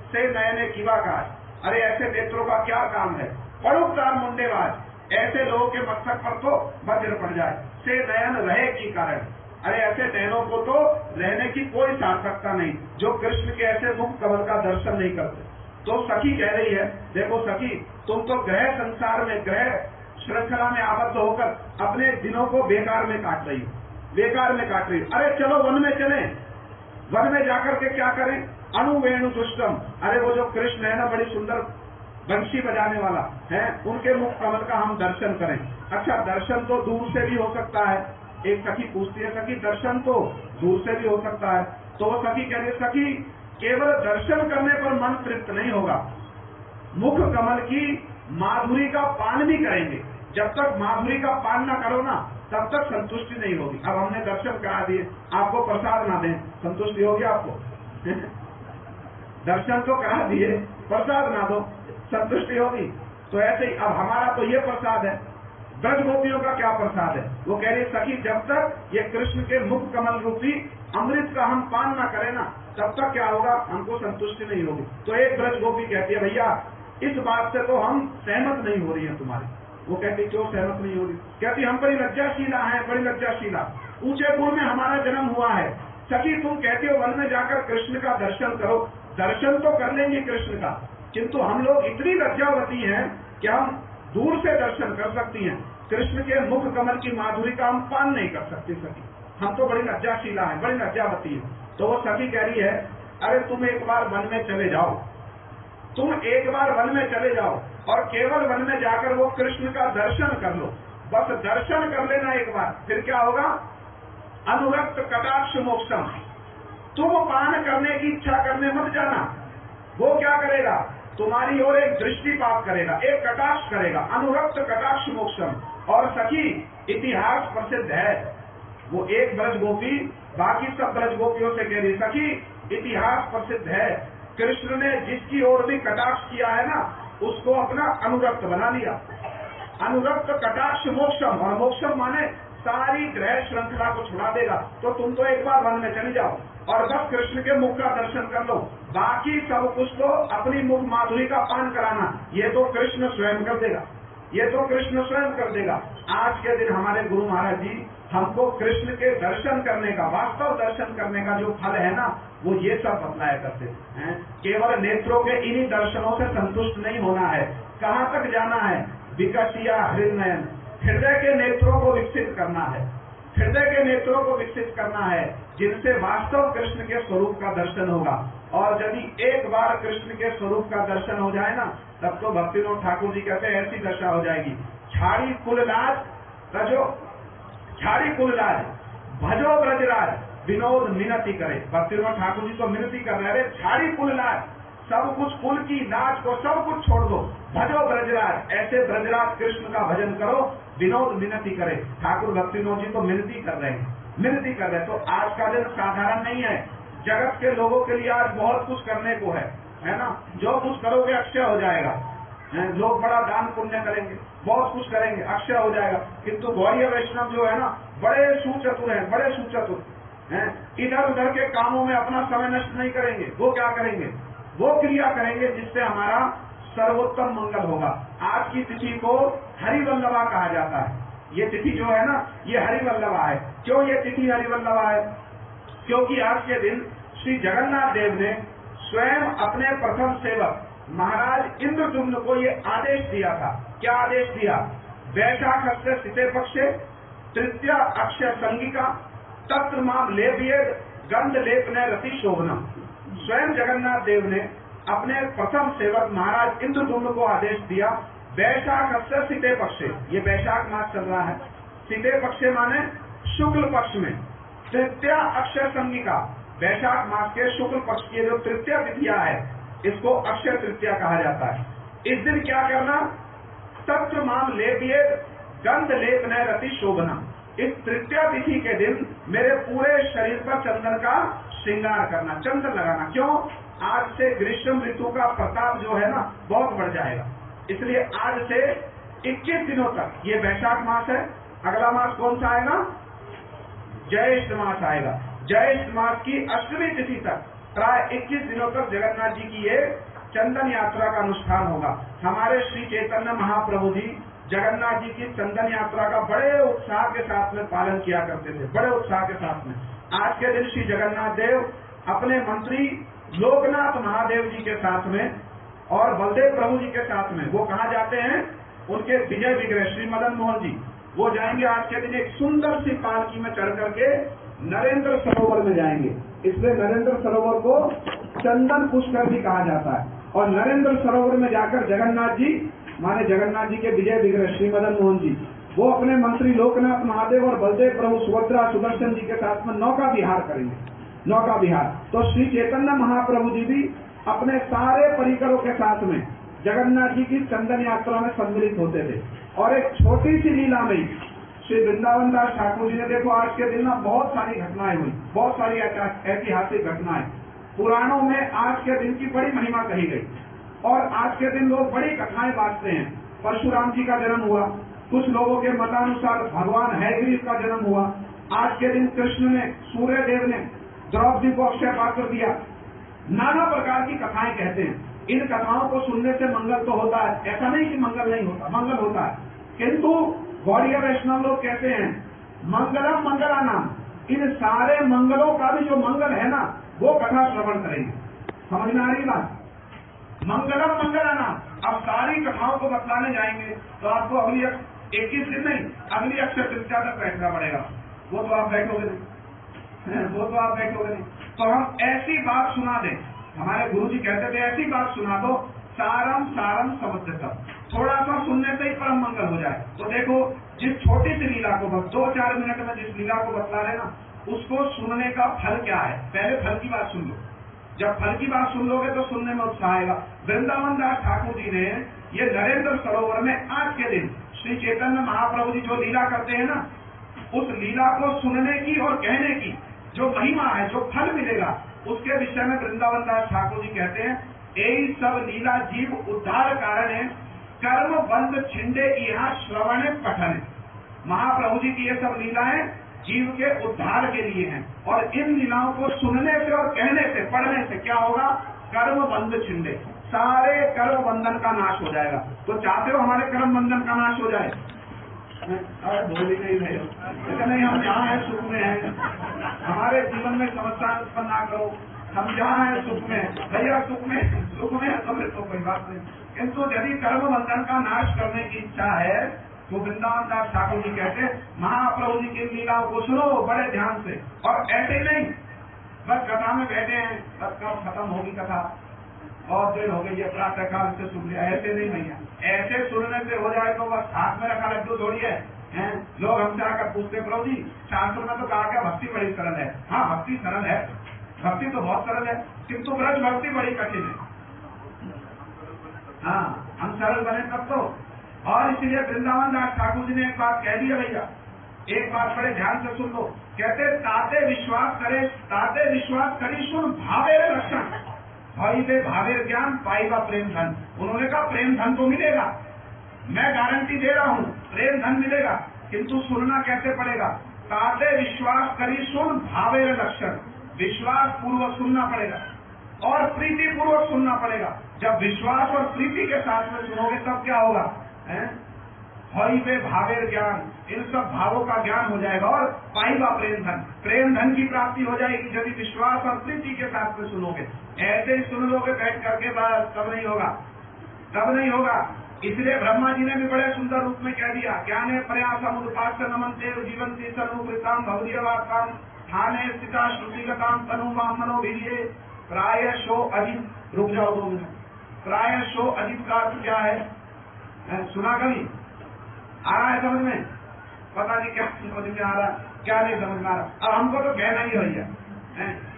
से नयने कीवा काज, अरे ऐसे नेत्रों का क्या काम है? पड़ुपकार मुंडेबाज, ऐसे लोगों के मस्तक पर तो वज्र पड़ जाए। से नयन रहे की कारण, अरे ऐसे नयनों को तो रहने की कोई सार्थकता नहीं जो कृष्ण के ऐसे मुख कमल का दर्शन नहीं करते। तो सखी कह रही है, देखो सखी तुम तो ग्रह संसार में, ग्रह श्रृंखला में आबद्ध होकर अपने दिनों को बेकार में काट रही हो, बेकार में काट रही हो। अरे चलो वन में चलें, वन में जाकर के क्या करें? अनुवेणु दुष्टम, अरे वो जो कृष्ण है ना बड़ी सुंदर बंशी बजाने वाला है, उनके मुख कमल का हम दर्शन करें। अच्छा दर्शन तो दूर से भी हो सकता है। एक सखी पूछती है, सखी दर्शन तो दूर से भी हो सकता है। तो वो सखी कह रही है, सखी केवल दर्शन करने पर मन तृप्त नहीं होगा, मुख कमल की माधुरी का पान भी करेंगे। जब तक माधुरी का पान ना करो ना तब तक संतुष्टि नहीं होगी। अब हमने दर्शन करा दिए, आपको प्रसाद ना दें, संतुष्टि होगी आपको? दर्शन तो करा दिए, प्रसाद ना दो, संतुष्टि होगी? तो ऐसे ही अब हमारा तो ये प्रसाद है, ब्रज गोपियों का क्या प्रसाद है? वो कह रही सखी जब तक ये कृष्ण के मुख कमल रूपी अमृत का हम पान ना करें ना तब तक क्या होगा? हमको संतुष्टि नहीं होगी। तो एक ब्रज गोपी कहती है, भैया इस बात से तो हम सहमत नहीं हो रही है तुम्हारी। वो कहती क्यों सहमत नहीं हो रही? कहती हम बड़ी लज्जाशीला हैं, बड़ी लज्जाशीला, ऊंचे कुल में हमारा जन्म हुआ है। सखी तुम कहते हो वन में जाकर कृष्ण का दर्शन करो, दर्शन तो कर लेंगे कृष्ण का, किंतु हम लोग इतनी लज्जावती हैं कि हम दूर से दर्शन कर सकती हैं, कृष्ण के मुख कमल की माधुरी का हम पान नहीं कर सकते। सखी हम तो बड़ी लज्जाशीला हैं, बड़ी लज्जावती है। तो वो सखी कह रही है, अरे तुम एक बार वन में चले जाओ, तुम एक बार वन में चले जाओ और केवल वन में जाकर वो कृष्ण का दर्शन कर लो, बस दर्शन कर लेना एक बार, फिर क्या होगा? अनुरक्त कटाक्ष मोक्षम, तुम पान करने की इच्छा करने मत जाना। वो क्या करेगा? तुम्हारी ओर एक दृष्टिपात करेगा, एक कटाक्ष करेगा, अनुरक्त कटाक्ष मोक्षम। और सखी इतिहास प्रसिद्ध है, वो एक ब्रज गोपी बाकी सब ब्रज गोपियों से कह रही, सखी इतिहास प्रसिद्ध है, कृष्ण ने जिसकी ओर भी कटाक्ष किया है ना उसको अपना अनुरक्त बना लिया। अनुरक्त कटाक्ष मोक्षम, और मोक्षम माने सारी ग्रह श्रृंखला को छुड़ा देगा। तो तुम तो एक बार वन में चली जाओ और बस कृष्ण के मुख का दर्शन कर लो, बाकी सब कुछ तो अपनी मुख माधुरी का पान कराना, ये तो कृष्ण स्वयं कर देगा, ये तो कृष्ण स्वयं कर देगा। आज के दिन हमारे गुरु महाराज जी हमको कृष्ण के दर्शन करने का, वास्तव दर्शन करने का जो फल है ना वो ये सब बतलाया करते हैं। केवल नेत्रों के इन्हीं दर्शनों से संतुष्ट नहीं होना है, कहाँ तक जाना है? विकसिया हृदय, हृदय के नेत्रों को विकसित करना है, हृदय के नेत्रों को विकसित करना है जिनसे वास्तव कृष्ण के स्वरूप का दर्शन होगा। और यदि एक बार कृष्ण के स्वरूप का दर्शन हो जाए ना तब तो भक्तिविनोद ठाकुर जी कहते हैं ऐसी दशा हो जाएगी, छाड़ी कुललाज तजो, छाड़ी कुललाज भजो ब्रजराज विनोद मिनती करे। भक्तिविनोद ठाकुर जी तो मिनती कर रहे हैं, छाड़ी कुललाज, सब कुछ, कुल की लाज को सब कुछ छोड़ दो, भजो ब्रजराज, ऐसे ब्रजराज कृष्ण का भजन करो, विनोद मिनती करे। ठाकुर भक्ति विनोद जी तो मिनती कर रहे हैं, मिनती कर रहे हैं। तो आज का दिन साधारण नहीं है, जगत के लोगों के लिए आज बहुत कुछ करने को है ना। जो कुछ करोगे अक्षय हो जाएगा, लोग बड़ा दान पुण्य करेंगे, बहुत कुछ करेंगे, अक्षय हो जाएगा। किंतु गौड़ीय वैष्णव जो है ना, बड़े सुचतुर हैं, बड़े सुचतुर हैं। इधर उधर के कामों में अपना समय नष्ट नहीं करेंगे। वो क्या करेंगे? वो क्रिया करेंगे जिससे हमारा सर्वोत्तम मंगल होगा। आज की तिथि को हरिवल्लभा कहा जाता है। ये तिथि जो है ना, ये हरिवल्लभा है। क्यों ये तिथि हरिवल्लभा है? क्योंकि आज के दिन श्री जगन्नाथ देव ने स्वयं अपने प्रथम सेवक महाराज इंद्रद्युम्न को ये आदेश दिया था। क्या आदेश दिया? वैशाखस्य सिते पक्षे तृतीया अक्षय संगिका तत्र माम लेपयेद गंध लेपने रति शोभनम। स्वयं जगन्नाथ देव ने अपने प्रथम सेवक महाराज इंद्रद्युम्न को आदेश दिया, वैशाखस्य सिते पक्षे, ये वैशाख मास चल रहा है, सिते पक्षे माने शुक्ल पक्ष में, तृतीया अक्षय संगिका, वैशाख मास के शुक्ल पक्ष की जो तृतीया तिथिया है, इसको अक्षय तृतीया कहा जाता है। इस दिन क्या करना? तत्र माम लेपयेद गंध लेपने रति शोभनम। इस तृतीया तिथि के दिन मेरे पूरे शरीर पर चंदन का श्रृंगार करना, चंदन लगाना। क्यों? आज से ग्रीष्म ऋतु का प्रताप जो है ना, बहुत बढ़ जाएगा। इसलिए आज से 21 दिनों तक, ये वैशाख मास है, अगला मास कौन सा आएगा? ज्येष्ठ मास आएगा। ज्येष्ठ मास की अष्टमी तिथि तक प्राय 21 दिनों तक जगन्नाथ जी की ये चंदन यात्रा का अनुष्ठान होगा। हमारे श्री चैतन्य महाप्रभु जी जगन्नाथ जी की चंदन यात्रा का बड़े उत्साह के साथ में पालन किया करते थे, बड़े उत्साह के साथ में। आज के दिन श्री जगन्नाथ देव अपने मंत्री लोकनाथ महादेव जी के साथ में और बलदेव प्रभु जी के साथ में वो कहाँ जाते हैं? उनके विजय विग्रह श्री मदन मोहन जी, वो जाएंगे आज के दिन एक सुंदर सी पालकी में चढ़ करके नरेंद्र सरोवर में जाएंगे। इसलिए नरेंद्र सरोवर को चंदन पुष्कर भी कहा जाता है। और नरेंद्र सरोवर में जाकर जगन्नाथ जी माने जगन्नाथ जी के विजय विग्रह श्री मदन मोहन जी, वो अपने मंत्री लोकनाथ महादेव और बलदेव प्रभु सुभद्रा सुदर्शन जी के साथ में नौका विहार करेंगे, नौका विहार। तो श्री चैतन्य महाप्रभु जी भी अपने सारे परिकरों के साथ में जगन्नाथ जी की चंदन यात्रा में सम्मिलित होते थे। और एक छोटी सी लीला में श्री वृंदावन दास ठाकुर जी ने, देखो आज के दिन ना बहुत सारी घटनाएं हुई, बहुत सारी ऐतिहासिक घटनाएं पुराणों में आज के दिन की बड़ी महिमा कही गई। और आज के दिन लोग बड़ी कथाएं बांटते हैं। परशुराम जी का जन्म हुआ, कुछ लोगों के मतानुसार भगवान हैग्रीव का जन्म हुआ। आज के दिन कृष्ण ने, सूर्य देव ने द्रौपदी को अक्षय पात्र दिया। नाना प्रकार की कथाएं कहते हैं। इन कथाओं को सुनने से मंगल तो होता है, ऐसा नहीं कि मंगल नहीं होता, मंगल होता है। किंतु गौड़ीय वैष्णव लोग कहते हैं मंगलम मंगलानाम, इन सारे मंगलों का भी जो मंगल है ना, वो कथा श्रवण करेंगे। समझ में आ रही बात? मंगलम मंगलानाम। अब सारी कथाओं को बतलाने जाएंगे तो आपको अगली 21 दिन नहीं, अगली अक्षय तृतीया तक बैठना पड़ेगा। वो तो आप बैठोगे नहीं, वो तो आप बैठोगे नहीं। तो हम ऐसी बात सुना दें, हमारे गुरु जी कहते थे ऐसी बात सुना दो, सारम सारम समझता, थोड़ा सा सुनने से ही परम मंगल हो जाए। तो देखो, जिस छोटी सी लीला को बस 2-4 मिनट में जिस लीला को बतला रहे ना, उसको सुनने का फल क्या है? पहले फल की बात सुन लो। जब फल की बात सुन लोगे तो सुनने में उत्साह आएगा। वृंदावन दास ठाकुर जी ने ये नरेंद्र सरोवर में आज के दिन श्री चैतन्य महाप्रभु जी जो लीला करते हैं ना, उस लीला को सुनने की और कहने की जो महिमा है, जो फल मिलेगा, उसके विषय में वृंदावन दास ठाकुर जी कहते हैं, यही सब लीला जीव उद्धार कारण है, कर्म बंध छिंडे यहाँ श्रवण पठन। महाप्रभु जी की ये सब लीलाएं जीव के उद्धार के लिए हैं। और इन लीलाओं को सुनने से और कहने से, पढ़ने से क्या होगा? कर्म बंध छिंडे, सारे कर्म बंधन का नाश हो जाएगा। तो चाहते हो हमारे कर्म बंधन का नाश हो जाए? बोल ही नहीं रहे, नहीं हम जहाँ है सुख में है, हमारे जीवन में समस्या उत्पन्न ना करो, हम जहाँ है सुख में, भैया सुख में है तो कोई बात नहीं। किंतु यदि कर्म बंधन का नाश करने की इच्छा है तो वृंदावन दास ठाकुर जी कहते महाप्रभु जी की लीलाओं को सुनो बड़े ध्यान से। और ऐसे नहीं बस कथा में बैठे हैं, बस कब खत्म होगी कथा, बहुत देर हो गई है, प्रातः काल से सुन लिया, ऐसे नहीं भैया। ऐसे सुनने से हो जाए तो बस हाथ में रखा लड्डू थोड़ी है। लोग हमसे आकर पूछते प्रभु जी शास्त्र में तो कहा क्या भक्ति बड़ी सरल है। हाँ भक्ति सरल है, भक्ति तो बहुत सरल है, किंतु ब्रज भक्ति बड़ी कठिन है। हाँ, हम सरल बने तब तो। और इसलिए वृंदावन दास ठाकुर जी ने एक बात कह दी है भैया, एक बात बड़े ध्यान से सुन लो। कहते ताते विश्वास करी सुन भावे लक्षण भाई बे भावे ज्ञान पाईवा प्रेम धन। उन्होंने कहा प्रेम धन तो मिलेगा, मैं गारंटी दे रहा हूँ प्रेम धन मिलेगा, किंतु सुनना कैसे पड़ेगा। ताते विश्वास करी सुन भावे लक्षण, विश्वास पूर्वक सुनना पड़ेगा और प्रीति पूर्वक सुनना पड़ेगा। जब विश्वास और प्रीति के साथ में सुनोगे तब क्या होगा, हई बे भावेर ज्ञान, इन सब भावों का ज्ञान हो जाएगा और पाईवा प्रेम धन की प्राप्ति हो जाएगी यदि विश्वास और प्रीति के साथ में सुनोगे। ऐसे ही सुन लोगे बैठ करके बस तब नहीं होगा, तब नहीं होगा। इसलिए ब्रह्मा जी ने भी बड़े सुंदर रूप में कह दिया, ज्ञाने प्रयासम उपास्य नमन्ते जीवंती सनुकृताम भवदीयवाक्ताम स्थाने स्थिता श्रुतिगताम तनु मनोवीर्ये प्रायशो अजित। रुक जाओ 2 मिनट। प्रायशो अजित का अर्थ क्या है, सुना कभी? आ रहा है समझ में? पता नहीं क्या समझ में आ रहा, क्या नहीं समझ में आ रहा। अब हमको तो कहना ही भैया।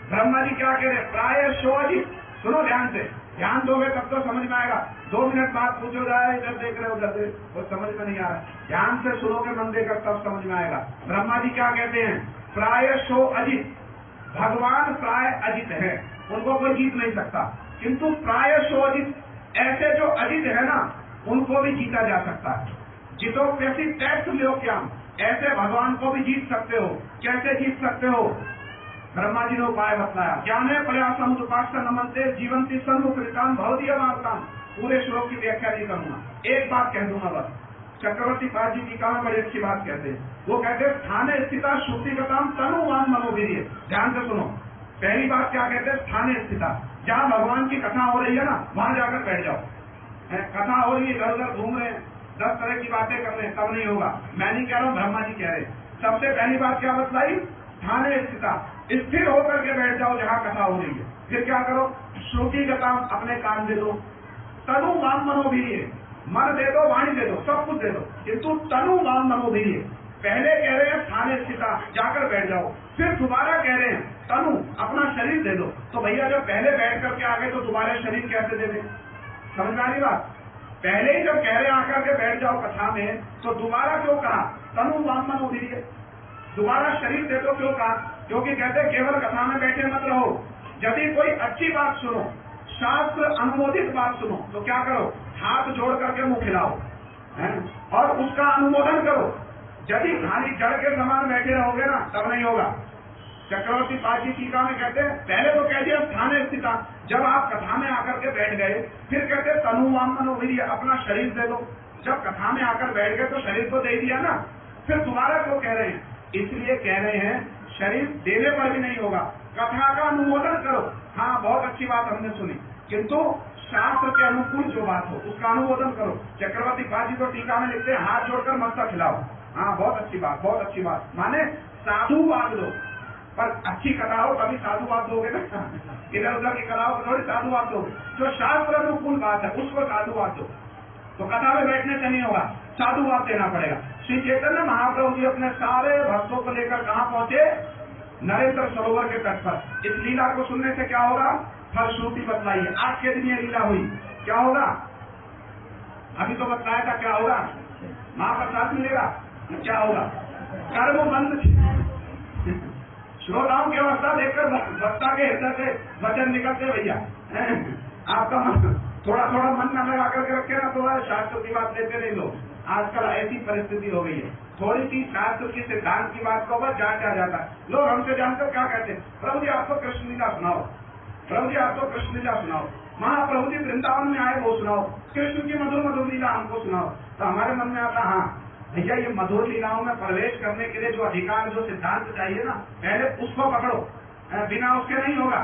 ब्रह्मा जी क्या कह रहे? प्रायशो अजित। सुनो ध्यान से, ध्यान दोगे तब तो समझ में आएगा। 2 मिनट बाद पूछो जाए इधर देख रहे हो उधर देख, वो समझ में नहीं आ रहा। ध्यान से सुनोगे मन देकर तब समझ में आएगा। ब्रह्मा जी क्या कहते हैं? प्रायशो अजित, भगवान प्राय अजित है, उनको कोई जीत नहीं सकता, किंतु प्रायशो अजित, ऐसे जो अजित है ना उनको भी जीता जा सकता है। जितो कैसी टेस्ट लो क्या, ऐसे भगवान को भी जीत सकते हो। कैसे जीत सकते हो? ब्रह्मा जी ने उपाय बताया, ज्ञाने प्रयासम उपास्य नमन्ते जीवंती सन्मुखरिताम भवदीयवाक्ताम। पूरे श्लोक की व्याख्या नहीं करूंगा, एक बात कह दूंगा बस। चक्रवर्ती पाद जी टीका में बड़ी अच्छी बात कहते हैं, वो कहते हैं स्थाने स्थिता श्रुतिगताम तनुवान मनोवीर्य। ध्यान से सुनो, पहली बात क्या कहते हैं? स्थाने स्थिता, जहाँ भगवान की कथा हो रही है ना वहां जाकर बैठ जाओ। कथा हो रही है, इधर उधर घूम रहे हैं, 10 तरह की बातें कर रहे हैं, तब नहीं होगा। मैं नहीं कह रहा हूँ, ब्रह्मा जी कह रहे हैं। सबसे पहली बात क्या बतलाई? स्थाने स्थिता, स्थिर होकर के बैठ जाओ जहाँ कथा हो रही है। फिर क्या करो? श्रुतिगताम, अपने कान दे दो। तनु वाम मनोवीर्य, मन दे दो, वाणी दे दो, सब कुछ दे दो, किंतु तनु वाम मनोवीर्य। पहले कह रहे हैं स्थाने स्थिता, जाकर बैठ जाओ। फिर दोबारा कह रहे हैं तनु, अपना शरीर दे दो। तो भैया जब पहले बैठ करके आ गए तो दोबारा शरीर कैसे दे दें? समझ में आ रही बात? पहले ही जब कह रहे आकर के बैठ जाओ कथा में, तो दोबारा क्यों कहा तनु वाम मनोवीर्य? दोबारा शरीर दे दो क्यों कहा? क्योंकि कहते केवल कथा में बैठे मत रहो, यदि कोई अच्छी बात सुनो, शास्त्र अनुमोदित बात सुनो, तो क्या करो? हाथ जोड़ करके मुंह खिलाओ और उसका अनुमोदन करो। यदि खाली जड़ के समान बैठे रहोगे ना तब नहीं होगा। चक्रवर्ती पाद जी टीका में कहते हैं, पहले तो कह दिया स्थाने स्थिता, जब आप कथा में आकर के बैठ गए फिर कहते तनुवाम मनोवीर्य, अपना शरीर दे दो। जब कथा में आकर बैठ गए तो शरीर को दे दिया ना, फिर दोबारा क्यों कह रहे हैं? इसलिए कह रहे हैं शरीर देने पर भी नहीं होगा, कथा का अनुमोदन करो। हाँ, बहुत अच्छी बात हमने सुनी, किंतु शास्त्र के अनुकूल जो बात हो उसका अनुमोदन करो। चक्रवर्ती पाद जी तो टीका में लिखते हैं, हाथ जोड़कर मस्तक खिलाओ। हाँ, बहुत अच्छी बात, बहुत अच्छी बात। माने साधुवाद दो, पर अच्छी कथा हो तभी साधुवाद दोगे ना। इधर उधर की कथा हो थोड़ी साधुवाद दोगे। जो शास्त्र अनुकूल बात है उसको साधुवाद दो। तो कथा में बैठने से नहीं होगा, साधुवाद देना पड़ेगा। श्री चैतन्य महाप्रभु जी अपने सारे भक्तों को लेकर कहाँ पहुंचे? नरेंद्र सरोवर के तट पर। इस लीला को सुनने से क्या होगा? फलश्रुति बतलाइए। आज के दिन ये लीला हुई, क्या होगा? अभी तो बताया था क्या होगा? महाप्रसाद मिलेगा, क्या होगा? कर्म बंद। श्रोताओं की अवस्था देखकर वक्ता के हृदय से वचन निकलते भैया। आपका मन थोड़ा थोड़ा मन न लगा करके रखे ना, तो शास्त्र की बात लेते नहीं लोग। आजकल ऐसी परिस्थिति हो गई है, थोड़ी सी शास्त्र की सिद्धांत की बात को बस जांचा जाता है। लोग हमसे जानकर क्या कहते हैं? प्रभु जी आपको कृष्ण लीला सुनाओ, प्रभु जी आपको कृष्ण लीला सुनाओ, महाप्रभु जी वृंदावन में आए वो सुनाओ, कृष्ण की मधुर मधुर लीला हमको सुनाओ। तो हमारे मन में आता, हाँ भैया ये मधुर लीलाओं में प्रवेश करने के लिए जो अधिकार, जो सिद्धांत चाहिए ना, पहले उसको पकड़ो, बिना उसके नहीं होगा,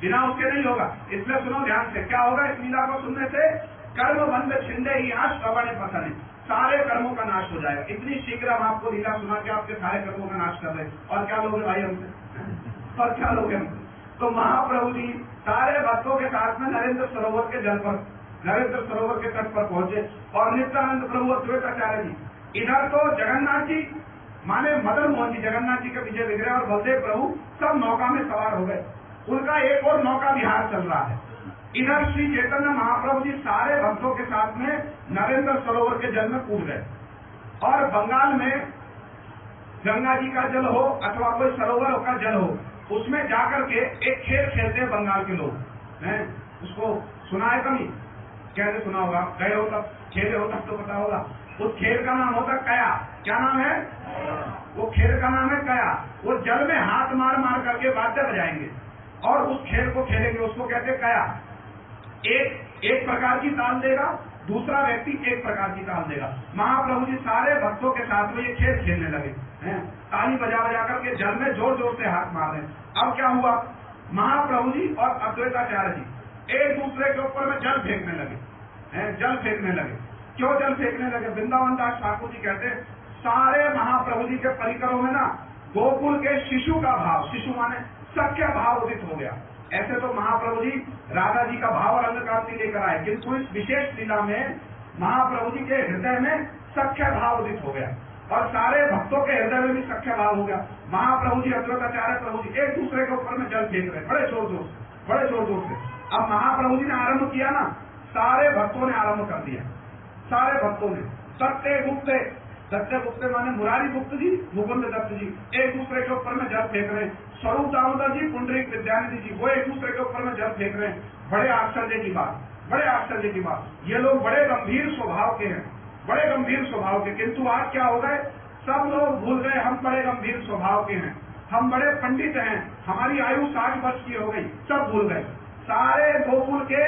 बिना उसके नहीं होगा। इसलिए सुनो ध्यान से, क्या होगा इस लीला को सुनने से? कर्म बंध छिंदे ही आज श्रवण पसंद है, सारे कर्मों का नाश हो जाएगा। इतनी शीघ्र हम आपको लीला सुना के आपके सारे कर्मों का नाश कर रहे हैं, और क्या लोगे भाई हमसे? और क्या लोगे हमसे? तो महाप्रभु जी सारे भक्तों के साथ में नरेंद्र सरोवर के जल पर, नरेंद्र सरोवर के तट पर पहुंचे, और नित्यानंद प्रभु अद्वैताचार्य जी, इधर तो जगन्नाथ जी माने मदन मोहन जी जगन्नाथ जी के पीछे दिख रहे हैं, और बलदेव प्रभु सब नौका में सवार हो गए। उनका एक और नौका विहार चल रहा है। इधर श्री चैतन्य महाप्रभु जी सारे भक्तों के साथ में नरेंद्र सरोवर के जल में कूद गए। और बंगाल में गंगा जी का जल हो अथवा कोई सरोवर का जल हो, उसमें जाकर के एक खेल खेलते हैं बंगाल के लोग हैं। उसको सुना है कभी? कैसे सुना होगा? गए हो तब, खेले हो तब तो पता होगा। उस खेल का नाम होता कया। क्या नाम है? वो खेल का नाम है कया। वो जल में हाथ मार मार करके वाद्य बजाएंगे और उस खेल को खेलेंगे, उसको कहते कया। एक प्रकार की ताल देगा, दूसरा व्यक्ति एक प्रकार की ताल देगा। महाप्रभु जी सारे भक्तों के साथ में ये खेल खेलने लगे हैं, ताली बजा बजा करके जल में जोर जोर से हाथ मार रहे हैं। अब क्या हुआ? महाप्रभु जी और अद्वैताचार्य जी एक दूसरे के ऊपर में जल फेंकने लगे हैं, जल फेंकने लगे। क्यों जल फेंकने लगे? वृंदावन दास ठाकुर जी कहते सारे महाप्रभु जी के परिकरों में ना गोकुल के शिशु का भाव, शिशु माने सख्य भाव उदित हो गया। ऐसे तो महाप्रभु जी राधा जी का भाव और अंग कांति लेकर आए, किंतु इस विशेष लीला में महाप्रभु जी के हृदय में सख्य भाव उदित हो गया और सारे भक्तों के हृदय में भी सख्य भाव हो गया। महाप्रभु जी अद्वैताचार्य प्रभु जी एक दूसरे के ऊपर में जल फेंक रहे बड़े जोर जोर से, बड़े जोर जोर से। अब महाप्रभु जी ने आरंभ किया ना, सारे भक्तों ने आरंभ कर दिया, सारे भक्तों ने। सत्य गुप्ते माने मुरारी गुप्त जी, मुकुंद दत्त जी एक दूसरे के ऊपर में जल फेंक रहे। स्वरूप दामोदर जी, पुंडरीक विद्यानिधि जी वो एक दूसरे के ऊपर में जल फेंक रहे हैं। बड़े आश्चर्य की बात, बड़े आश्चर्य की बात। ये लोग बड़े गंभीर स्वभाव के हैं, बड़े गंभीर स्वभाव के, किंतु आज क्या हो गए? सब लोग भूल गए हम बड़े गंभीर स्वभाव के हैं, हम बड़े पंडित हैं, हमारी आयु 60 वर्ष की हो गई, सब भूल गए। सारे गोकुल के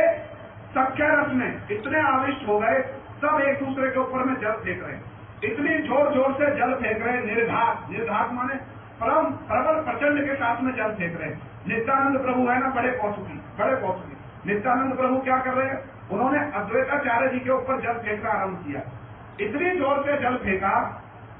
सख्य रस में इतने आविष्ट हो गए, सब एक दूसरे के ऊपर में जल फेंक रहे हैं, इतनी जोर जोर से जल फेंक रहे हैं। निर्घात माने परम प्रबल प्रचंड के साथ में जल फेंक रहे हैं। नित्यानंद प्रभु है ना, बड़े कौतुकी, बड़े कौतुकी। नित्यानंद प्रभु क्या कर रहे हैं? उन्होंने अद्वैताचार्य जी के ऊपर जल फेंकना आरंभ किया। इतनी जोर से जल फेंका,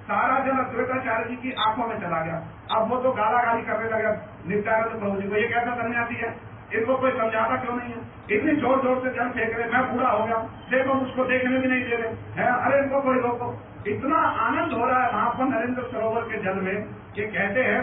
सारा जल अद्वैताचार्य जी की आंखों में चला गया। अब वो तो गाला गाली करने लगा नित्यानंद प्रभु जी को, ये कैसा सन्यासी है, इनको कोई समझाता क्यों नहीं है? इतनी जोर जोर से जल फेंक रहे, मैं बूढ़ा हो गया, देखो मुझको देखने भी नहीं दे रहे हैं, अरे इनको कोई रोको। इतना आनंद हो रहा है वहां पर नरेंद्र सरोवर के जल में कि कहते हैं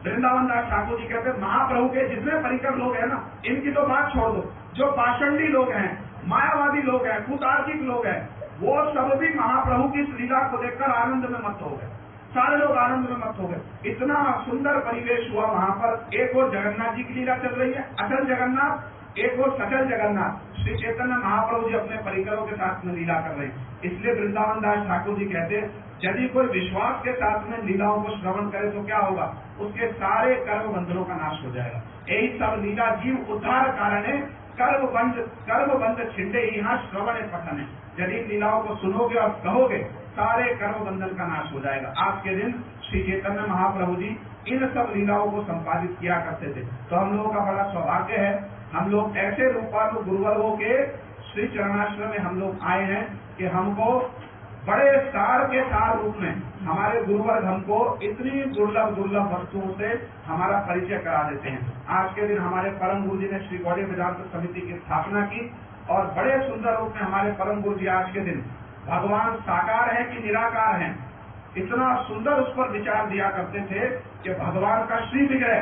वृंदावन दास ठाकुर जी कहते हैं महाप्रभु के जितने परिकर लोग हैं ना, इनकी तो बात छोड़ दो, जो पाषंडी लोग हैं, मायावादी लोग हैं, कुतार्किक लोग हैं, वो सब भी महाप्रभु की इस लीला को देखकर आनंद में मत हो गए। सारे लोग आनंद में मत हो गए। इतना सुंदर परिवेश हुआ वहां पर। एक और जगन्नाथ जी की लीला चल रही है, अचल जगन्नाथ, एक और सचल जगन्नाथ। श्री चैतन्य महाप्रभु जी अपने परिकरों के साथ में लीला कर रहे हैं। इसलिए वृंदावन दास ठाकुर जी कहते हैं यदि कोई विश्वास के साथ में लीलाओं को श्रवण करे तो क्या होगा? उसके सारे कर्म बंधनों का नाश हो जाएगा। यही सब लीला जीव उद्धार कारण है। कर्म बंध छिंडे यहाँ श्रवण पठन है। यदि लीलाओं को सुनोगे और कहोगे सारे कर्म बंधन का नाश हो जाएगा। आज के दिन श्री चैतन्य महाप्रभु जी इन सब लीलाओं को संपादित किया करते थे। तो हम लोगों का बड़ा सौभाग्य है, हम लोग ऐसे रूपालु गुरुवर्गों के श्री चरणाश्रम में हम लोग आए हैं कि हमको बड़े सार के सार रूप में हमारे गुरुवर्ग हमको इतनी दुर्लभ वस्तुओं से हमारा परिचय करा देते हैं। आज के दिन हमारे परम गुरु जी ने श्री गौड़ीय वेदांत समिति की स्थापना की और बड़े सुंदर रूप में हमारे परम गुरु जी आज के दिन भगवान साकार है कि निराकार है, इतना सुंदर उस पर विचार दिया करते थे कि भगवान का श्री विग्रह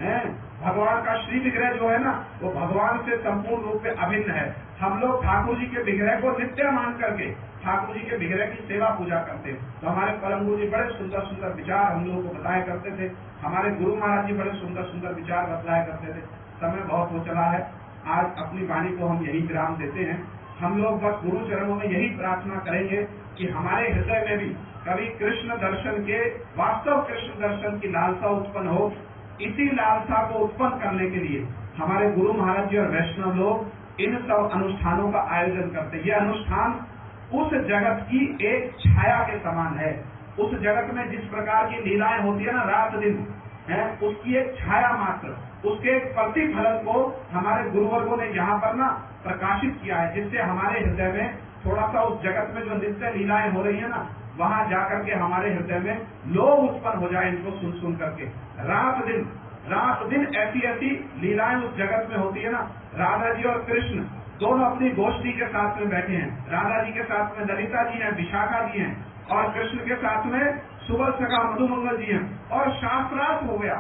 है, भगवान का श्री विग्रह जो है ना, वो भगवान से संपूर्ण रूप में अभिन्न है। हम लोग ठाकुर जी के विग्रह को नित्य मान करके ठाकुर जी के विग्रह की सेवा पूजा करते हैं। तो हमारे परम गुरु जी बड़े सुंदर सुंदर विचार हम लोगों को बताया करते थे। हमारे गुरु महाराज जी बड़े सुंदर सुंदर विचार बतलाया करते थे। समय बहुत हो चला है, आज अपनी वाणी को हम यही विराम देते हैं। हम लोग बस गुरु चरणों में यही प्रार्थना करेंगे कि हमारे हृदय में भी कभी कृष्ण दर्शन के, वास्तव कृष्ण दर्शन की लालसा उत्पन्न हो। इसी लालसा को उत्पन्न करने के लिए हमारे गुरु महाराज जी और वैष्णव लोग इन सब अनुष्ठानों का आयोजन करते हैं। ये अनुष्ठान उस जगत की एक छाया के समान है। उस जगत में जिस प्रकार की लीलाएं होती है ना रात दिन है, उसकी एक छाया मात्र, उसके एक प्रतिफलन को हमारे गुरुवर्गों ने यहाँ पर ना प्रकाशित किया है, जिससे हमारे हृदय में थोड़ा सा उस जगत में जो नित्य लीलाएं हो रही है ना, वहां जाकर के हमारे हृदय में लोभ उत्पन्न हो जाए इनको सुन सुन करके। रात दिन ऐसी ऐसी लीलाएं उस जगत में होती है ना। राधा जी और कृष्ण दोनों अपनी गोष्ठी के साथ में बैठे हैं। राधा जी के साथ में ललिता जी हैं, विशाखा जी हैं, और कृष्ण के साथ में सुबलसखा मधुमंगल जी हैं, और शास्त्रार्थ हो गया।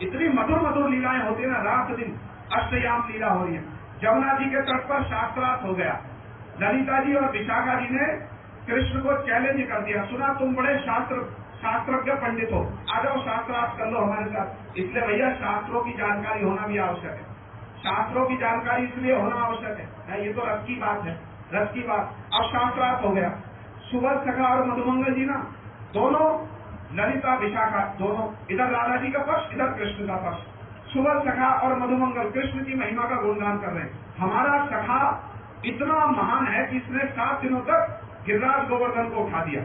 इतनी मधुर मधुर लीलाएं होती है ना रात दिन। अष्टयाम लीला हो रही है। जमुना जी के तट पर शास्त्रार्थ हो गया। ललिता जी और विशाखा जी ने कृष्ण को चैलेंज कर दिया, सुना तुम बड़े शास्त्रज्ञ पंडित हो, आ जाओ शास्त्रार्थ कर लो हमारे साथ। इसलिए भैया शास्त्रों की जानकारी होना भी आवश्यक है, शास्त्रों की जानकारी इसलिए होना आवश्यक है। ये तो रस की बात है, रस की बात। अब शास्त्रार्थ हो गया। सुबल सखा और मधुमंगल जी ना दोनों, ललिता विशाखा दोनों, इधर राधा जी का पक्ष, इधर कृष्ण का पक्ष। सुबल सखा और मधुमंगल कृष्ण की महिमा का गुणगान कर रहे हैं। हमारा सखा इतना महान है कि इसने 7 दिनों तक गिरिराज गोवर्धन को उठा दिया।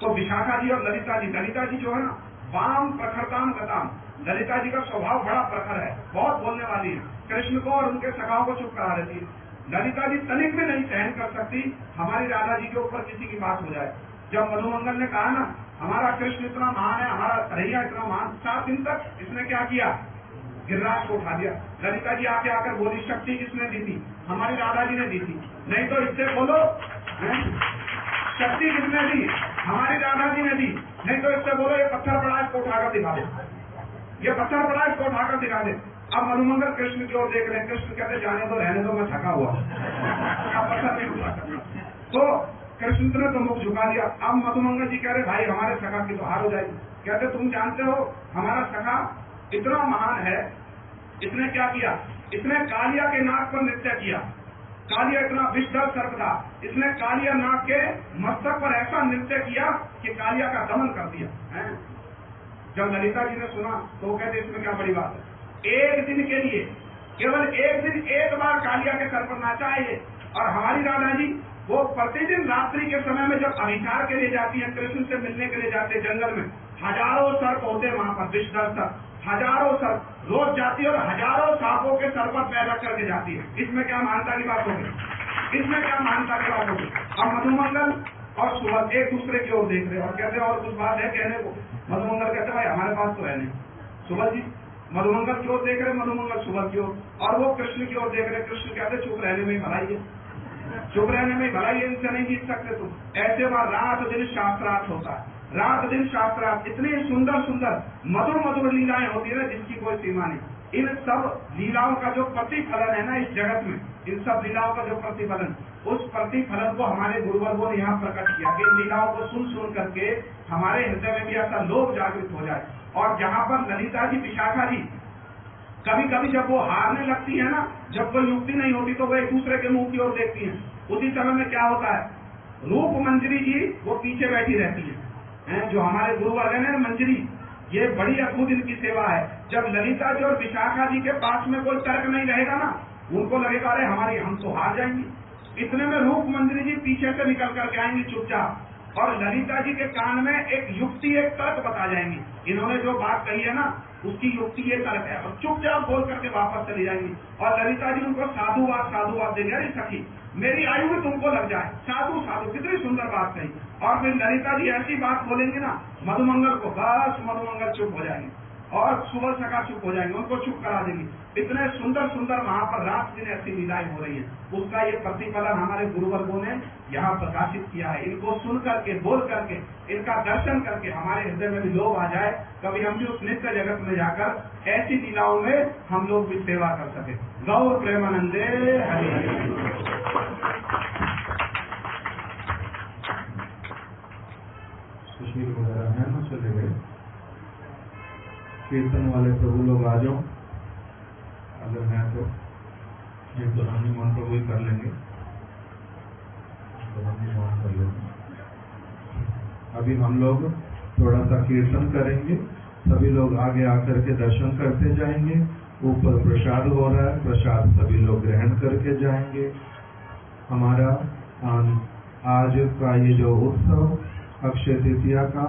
तो विशाखा जी और ललिता जी जो है ना, वाम प्रखरताम गताम, ललिता जी का स्वभाव बड़ा प्रखर है, बहुत बोलने वाली है, कृष्ण को और उनके सखाओं को चुप करा देती है। ललिता जी तनिक भी नहीं सहन कर सकती हमारी राधा जी के ऊपर किसी की बात हो जाए। जब मधुमंगल ने कहा ना हमारा कृष्ण इतना महान है, हमारा कन्हैया इतना महान, 7 दिन तक इसने क्या किया, गिरिराज को उठा दिया। ललिता जी आके आकर बोली शक्ति किसने दी थी, हमारी राधा जी ने दी थी। नहीं तो इससे बोलो शक्ति किसने दी, हमारी राधा जी ने दी। नहीं तो इससे बोलो ये पत्थर पड़ा इसको उठाकर दिखा दे, ये पत्थर पड़ा इसको उठाकर दिखा दे। अब मधुमंगल कृष्ण की ओर देख रहे हैं, कृष्ण कहते जाने दो, रहने दो, मैं थका हुआ, अब पत्थर नहीं उठा सकता। तो कृष्ण ने तो मुख झुका दिया। अब मधुमंगल जी कह रहे भाई हमारे सखा की तो हार हो जाएगी। कहते तुम जानते हो हमारा सखा इतना महान है, इसने क्या किया, इसने कालिया के नाक पर नृत्य किया। कालिया इतना विषधर सर्प था, इसने कालिया नाग के मस्तक पर ऐसा नृत्य किया कि कालिया का दमन कर दिया। जब ललिता जी ने सुना तो कहते इसमें क्या बड़ी बात है, एक दिन के लिए, केवल एक दिन, एक बार कालिया के सर पर नाचा है ये। और हमारी राधा जी वो प्रतिदिन रात्रि के समय में जब अभिचार के लिए जाती है, कृष्ण से मिलने के लिए जाते जंगल में, हजारों सर्प होते वहां पर, विषधर सर्प, हजारों सर्प रोज जाती है और हजारों सांपों के सर पर पैर रख करके जाती है। इसमें क्या महानता की बात होगी, इसमें क्या महानता की बात होगी। अब मधुमंगल और सुबल एक दूसरे की ओर देख रहे और कहते और कुछ बात है कहने को। मधुमंगल कहते भाई हमारे पास तो है नहीं। सुबल जी मधुमंगल की ओर देख रहे, मधुमंगल सुबल की ओर, और वो कृष्ण की ओर देख रहे। कृष्ण कहते चुप रहने में भलाई है, चुप रहने में भलाई, इनसे नहीं जीत सकते तुम। ऐसे बार रात दिन शास्त्रार्थ होता है, रात दिन शास्त्रार्थ, इतनी सुंदर सुंदर मधुर मधुर लीलाएं होती है जिसकी कोई सीमा नहीं। इन सब लीलाओं का जो प्रतिफलन है ना इस जगत में, इन सब लीलाओं का जो प्रतिफलन, उस प्रतिफलन को हमारे गुरुवर्गों ने यहाँ प्रकट किया कि इन लीलाओं को सुन सुन करके हमारे हृदय में भी ऐसा लोभ जागृत हो जाए। और जहाँ पर ललिता जी विशाखा जी कभी कभी जब वो हारने लगती है ना, जब कोई युक्ति नहीं होती तो वो एक दूसरे के मुंह की ओर देखती है, उसी समय में क्या होता है, रूप मंजरी जी वो पीछे बैठी रहती है। जो हमारे गुरुवर्ग है ना मंजरी, ये बड़ी अद्भुत इनकी सेवा है। जब ललिता जी और विशाखा जी के पास में कोई तर्क नहीं रहेगा ना, उनको लगेगा अरे हम तो हार जाएंगे। इतने में रूप मंजरी जी पीछे से निकल करके आएंगी चुपचाप, और ललिता जी के कान में एक युक्ति, एक तर्क बता जाएंगी। इन्होंने जो बात कही है ना उसकी युक्ति ये तर्क है, और चुपचाप बोल करके वापस चली जाएंगी। और ललिता जी उनको साधुवाद देंगे, अरे सखी मेरी आयु में तुमको लग जाए, साधु साधु, कितनी सुंदर बात कही। और फिर ललिता जी ऐसी बात बोलेंगे ना मधुमंगल को, बस मधुमंगल चुप हो जाएंगे और सुबल सखा चुप हो जाएंगे, उनको चुप करा देंगी। इतने सुंदर सुंदर वहां पर रात दिन ऐसी लीलाएं हो रही है, उसका ये प्रतिफलन हमारे गुरुवर्गों ने यहाँ प्रकाशित किया है। इनको सुन करके, बोल करके, इनका दर्शन करके हमारे हृदय में भी लोभ आ जाए, कभी हम भी उस नित्य जगत में जाकर ऐसी लीलाओं में हम लोग भी सेवा कर सके। गौर प्रेमानंदे हरि हरि। सुशील वगैरह है ना, चले गए। कीर्तन वाले प्रभु लोग आ जाओ, अगर है तो ये पुरानी मंत्र वही कर लेंगे, पुरानी मान कर लेंगे। अभी हम लोग थोड़ा सा कीर्तन करेंगे, सभी लोग आगे आकर के दर्शन करते जाएंगे। ऊपर प्रसाद हो रहा है, प्रसाद सभी लोग ग्रहण करके जाएंगे। हमारा आज का ये जो उत्सव अक्षय तृतीया का,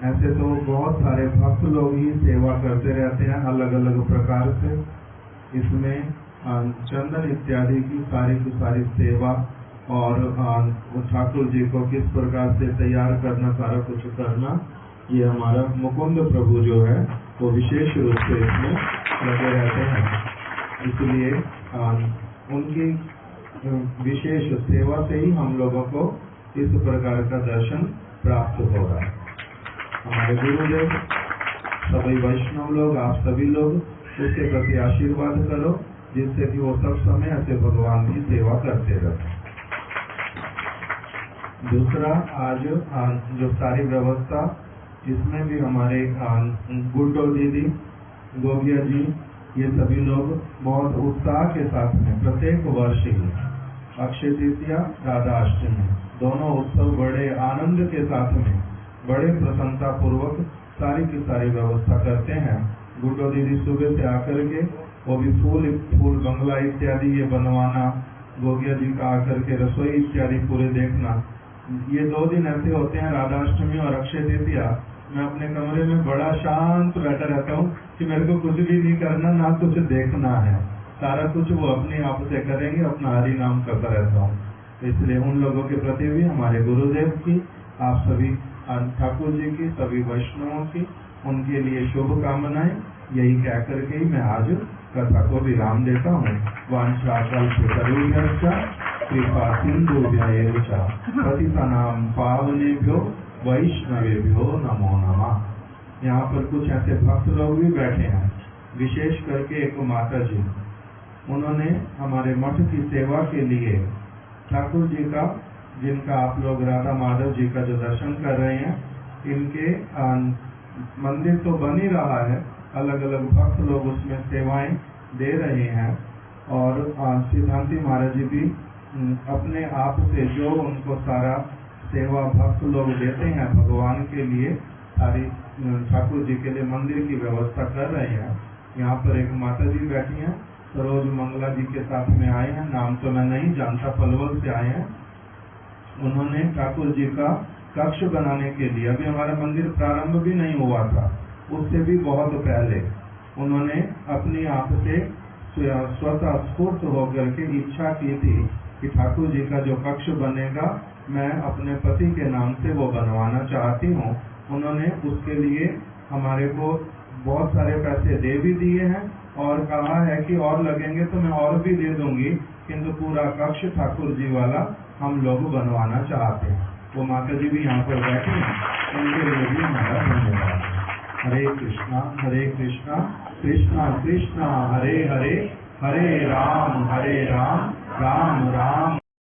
ऐसे तो बहुत सारे भक्त लोग ही सेवा करते रहते हैं अलग अलग प्रकार से। इसमें चंदन इत्यादि की सारी सेवा और ठाकुर जी को किस प्रकार से तैयार करना, सारा कुछ करना, ये हमारा मुकुंद प्रभु जो है वो विशेष रूप से इसमें लगे रहते हैं। इसलिए उनकी विशेष सेवा से ही हम लोगों को इस प्रकार का दर्शन प्राप्त हो रहा है। हमारे गुरुदेव, सभी वैष्णव लोग, आप सभी लोग उसके प्रति आशीर्वाद करो, जिससे कि वो सब समय ऐसे भगवान की सेवा करते रहे। दूसरा, आज जो सारी व्यवस्था, इसमें भी हमारे गुड्डो दीदी, गोगिया जी, ये सभी लोग बहुत उत्साह के साथ में प्रत्येक वर्ष ही अक्षय तृतीया, राधा अष्टमी दोनों उत्सव बड़े आनंद के साथ में, बड़े प्रसन्नता पूर्वक सारी की सारी व्यवस्था करते हैं। गुड्डो दीदी सुबह से आकर के वो भी फूल बंगला इत्यादि ये बनवाना, गोगिया जी का आकर के रसोई इत्यादि पूरे देखना। ये 2 दिन ऐसे होते हैं, राधाष्टमी और अक्षय तृतीया, मैं अपने कमरे में बड़ा शांत बैठा रहता हूँ कि मेरे को कुछ भी नहीं करना, ना कुछ देखना है, सारा कुछ वो अपने आप से करेंगे, अपना हरि नाम करता रहता हूँ। इसलिए उन लोगों के प्रति भी हमारे गुरुदेव की, आप सभी ठाकुर जी की, सभी वैष्णवों की, उनके लिए शुभकामनाएं यही कह करके ही मैं आज कथा को विराम देता हूँ। वांछा कल्पतरुभ्यश्च कृपा सिन्धुभ्यैव च पतितानां पावनेभ्यो वैष्णवेभ्यो नमो नमः। यहाँ पर कुछ ऐसे भक्त लोग भी बैठे हैं, विशेष करके एक माता जी, उन्होंने हमारे मठ की सेवा के लिए ठाकुर जी का, जिनका आप लोग राधा माधव जी का जो दर्शन कर रहे हैं, इनके मंदिर तो बन ही रहा है, अलग अलग भक्त लोग उसमें सेवाएं दे रहे हैं, और सिद्धांति महाराज जी भी अपने आप से जो उनको सारा सेवा भक्त लोग देते हैं भगवान के लिए, सारी ठाकुर जी के लिए मंदिर की व्यवस्था कर रहे हैं। यहाँ पर एक माता जी बैठी हैं, सरोज मंगला जी के साथ में आए हैं, नाम तो मैं नहीं जानता, पलवल से आए हैं। उन्होंने ठाकुर जी का कक्ष बनाने के लिए, अभी हमारा मंदिर प्रारंभ भी नहीं हुआ था, उससे भी बहुत पहले उन्होंने अपनी आप से स्वतः स्फूर्त होकर के इच्छा की थी कि ठाकुर जी का जो कक्ष बनेगा, मैं अपने पति के नाम से वो बनवाना चाहती हूँ। उन्होंने उसके लिए हमारे को बहुत सारे पैसे दे भी दिए हैं, और कहा है कि और लगेंगे तो मैं और भी दे दूंगी, किंतु पूरा कक्ष ठाकुर जी वाला हम लोग बनवाना चाहते हैं। वो माता जी भी यहाँ पर बैठे हैं, उनके लिए भी हमारा धन्यवाद। हरे कृष्णा कृष्णा कृष्णा हरे हरे, हरे राम राम राम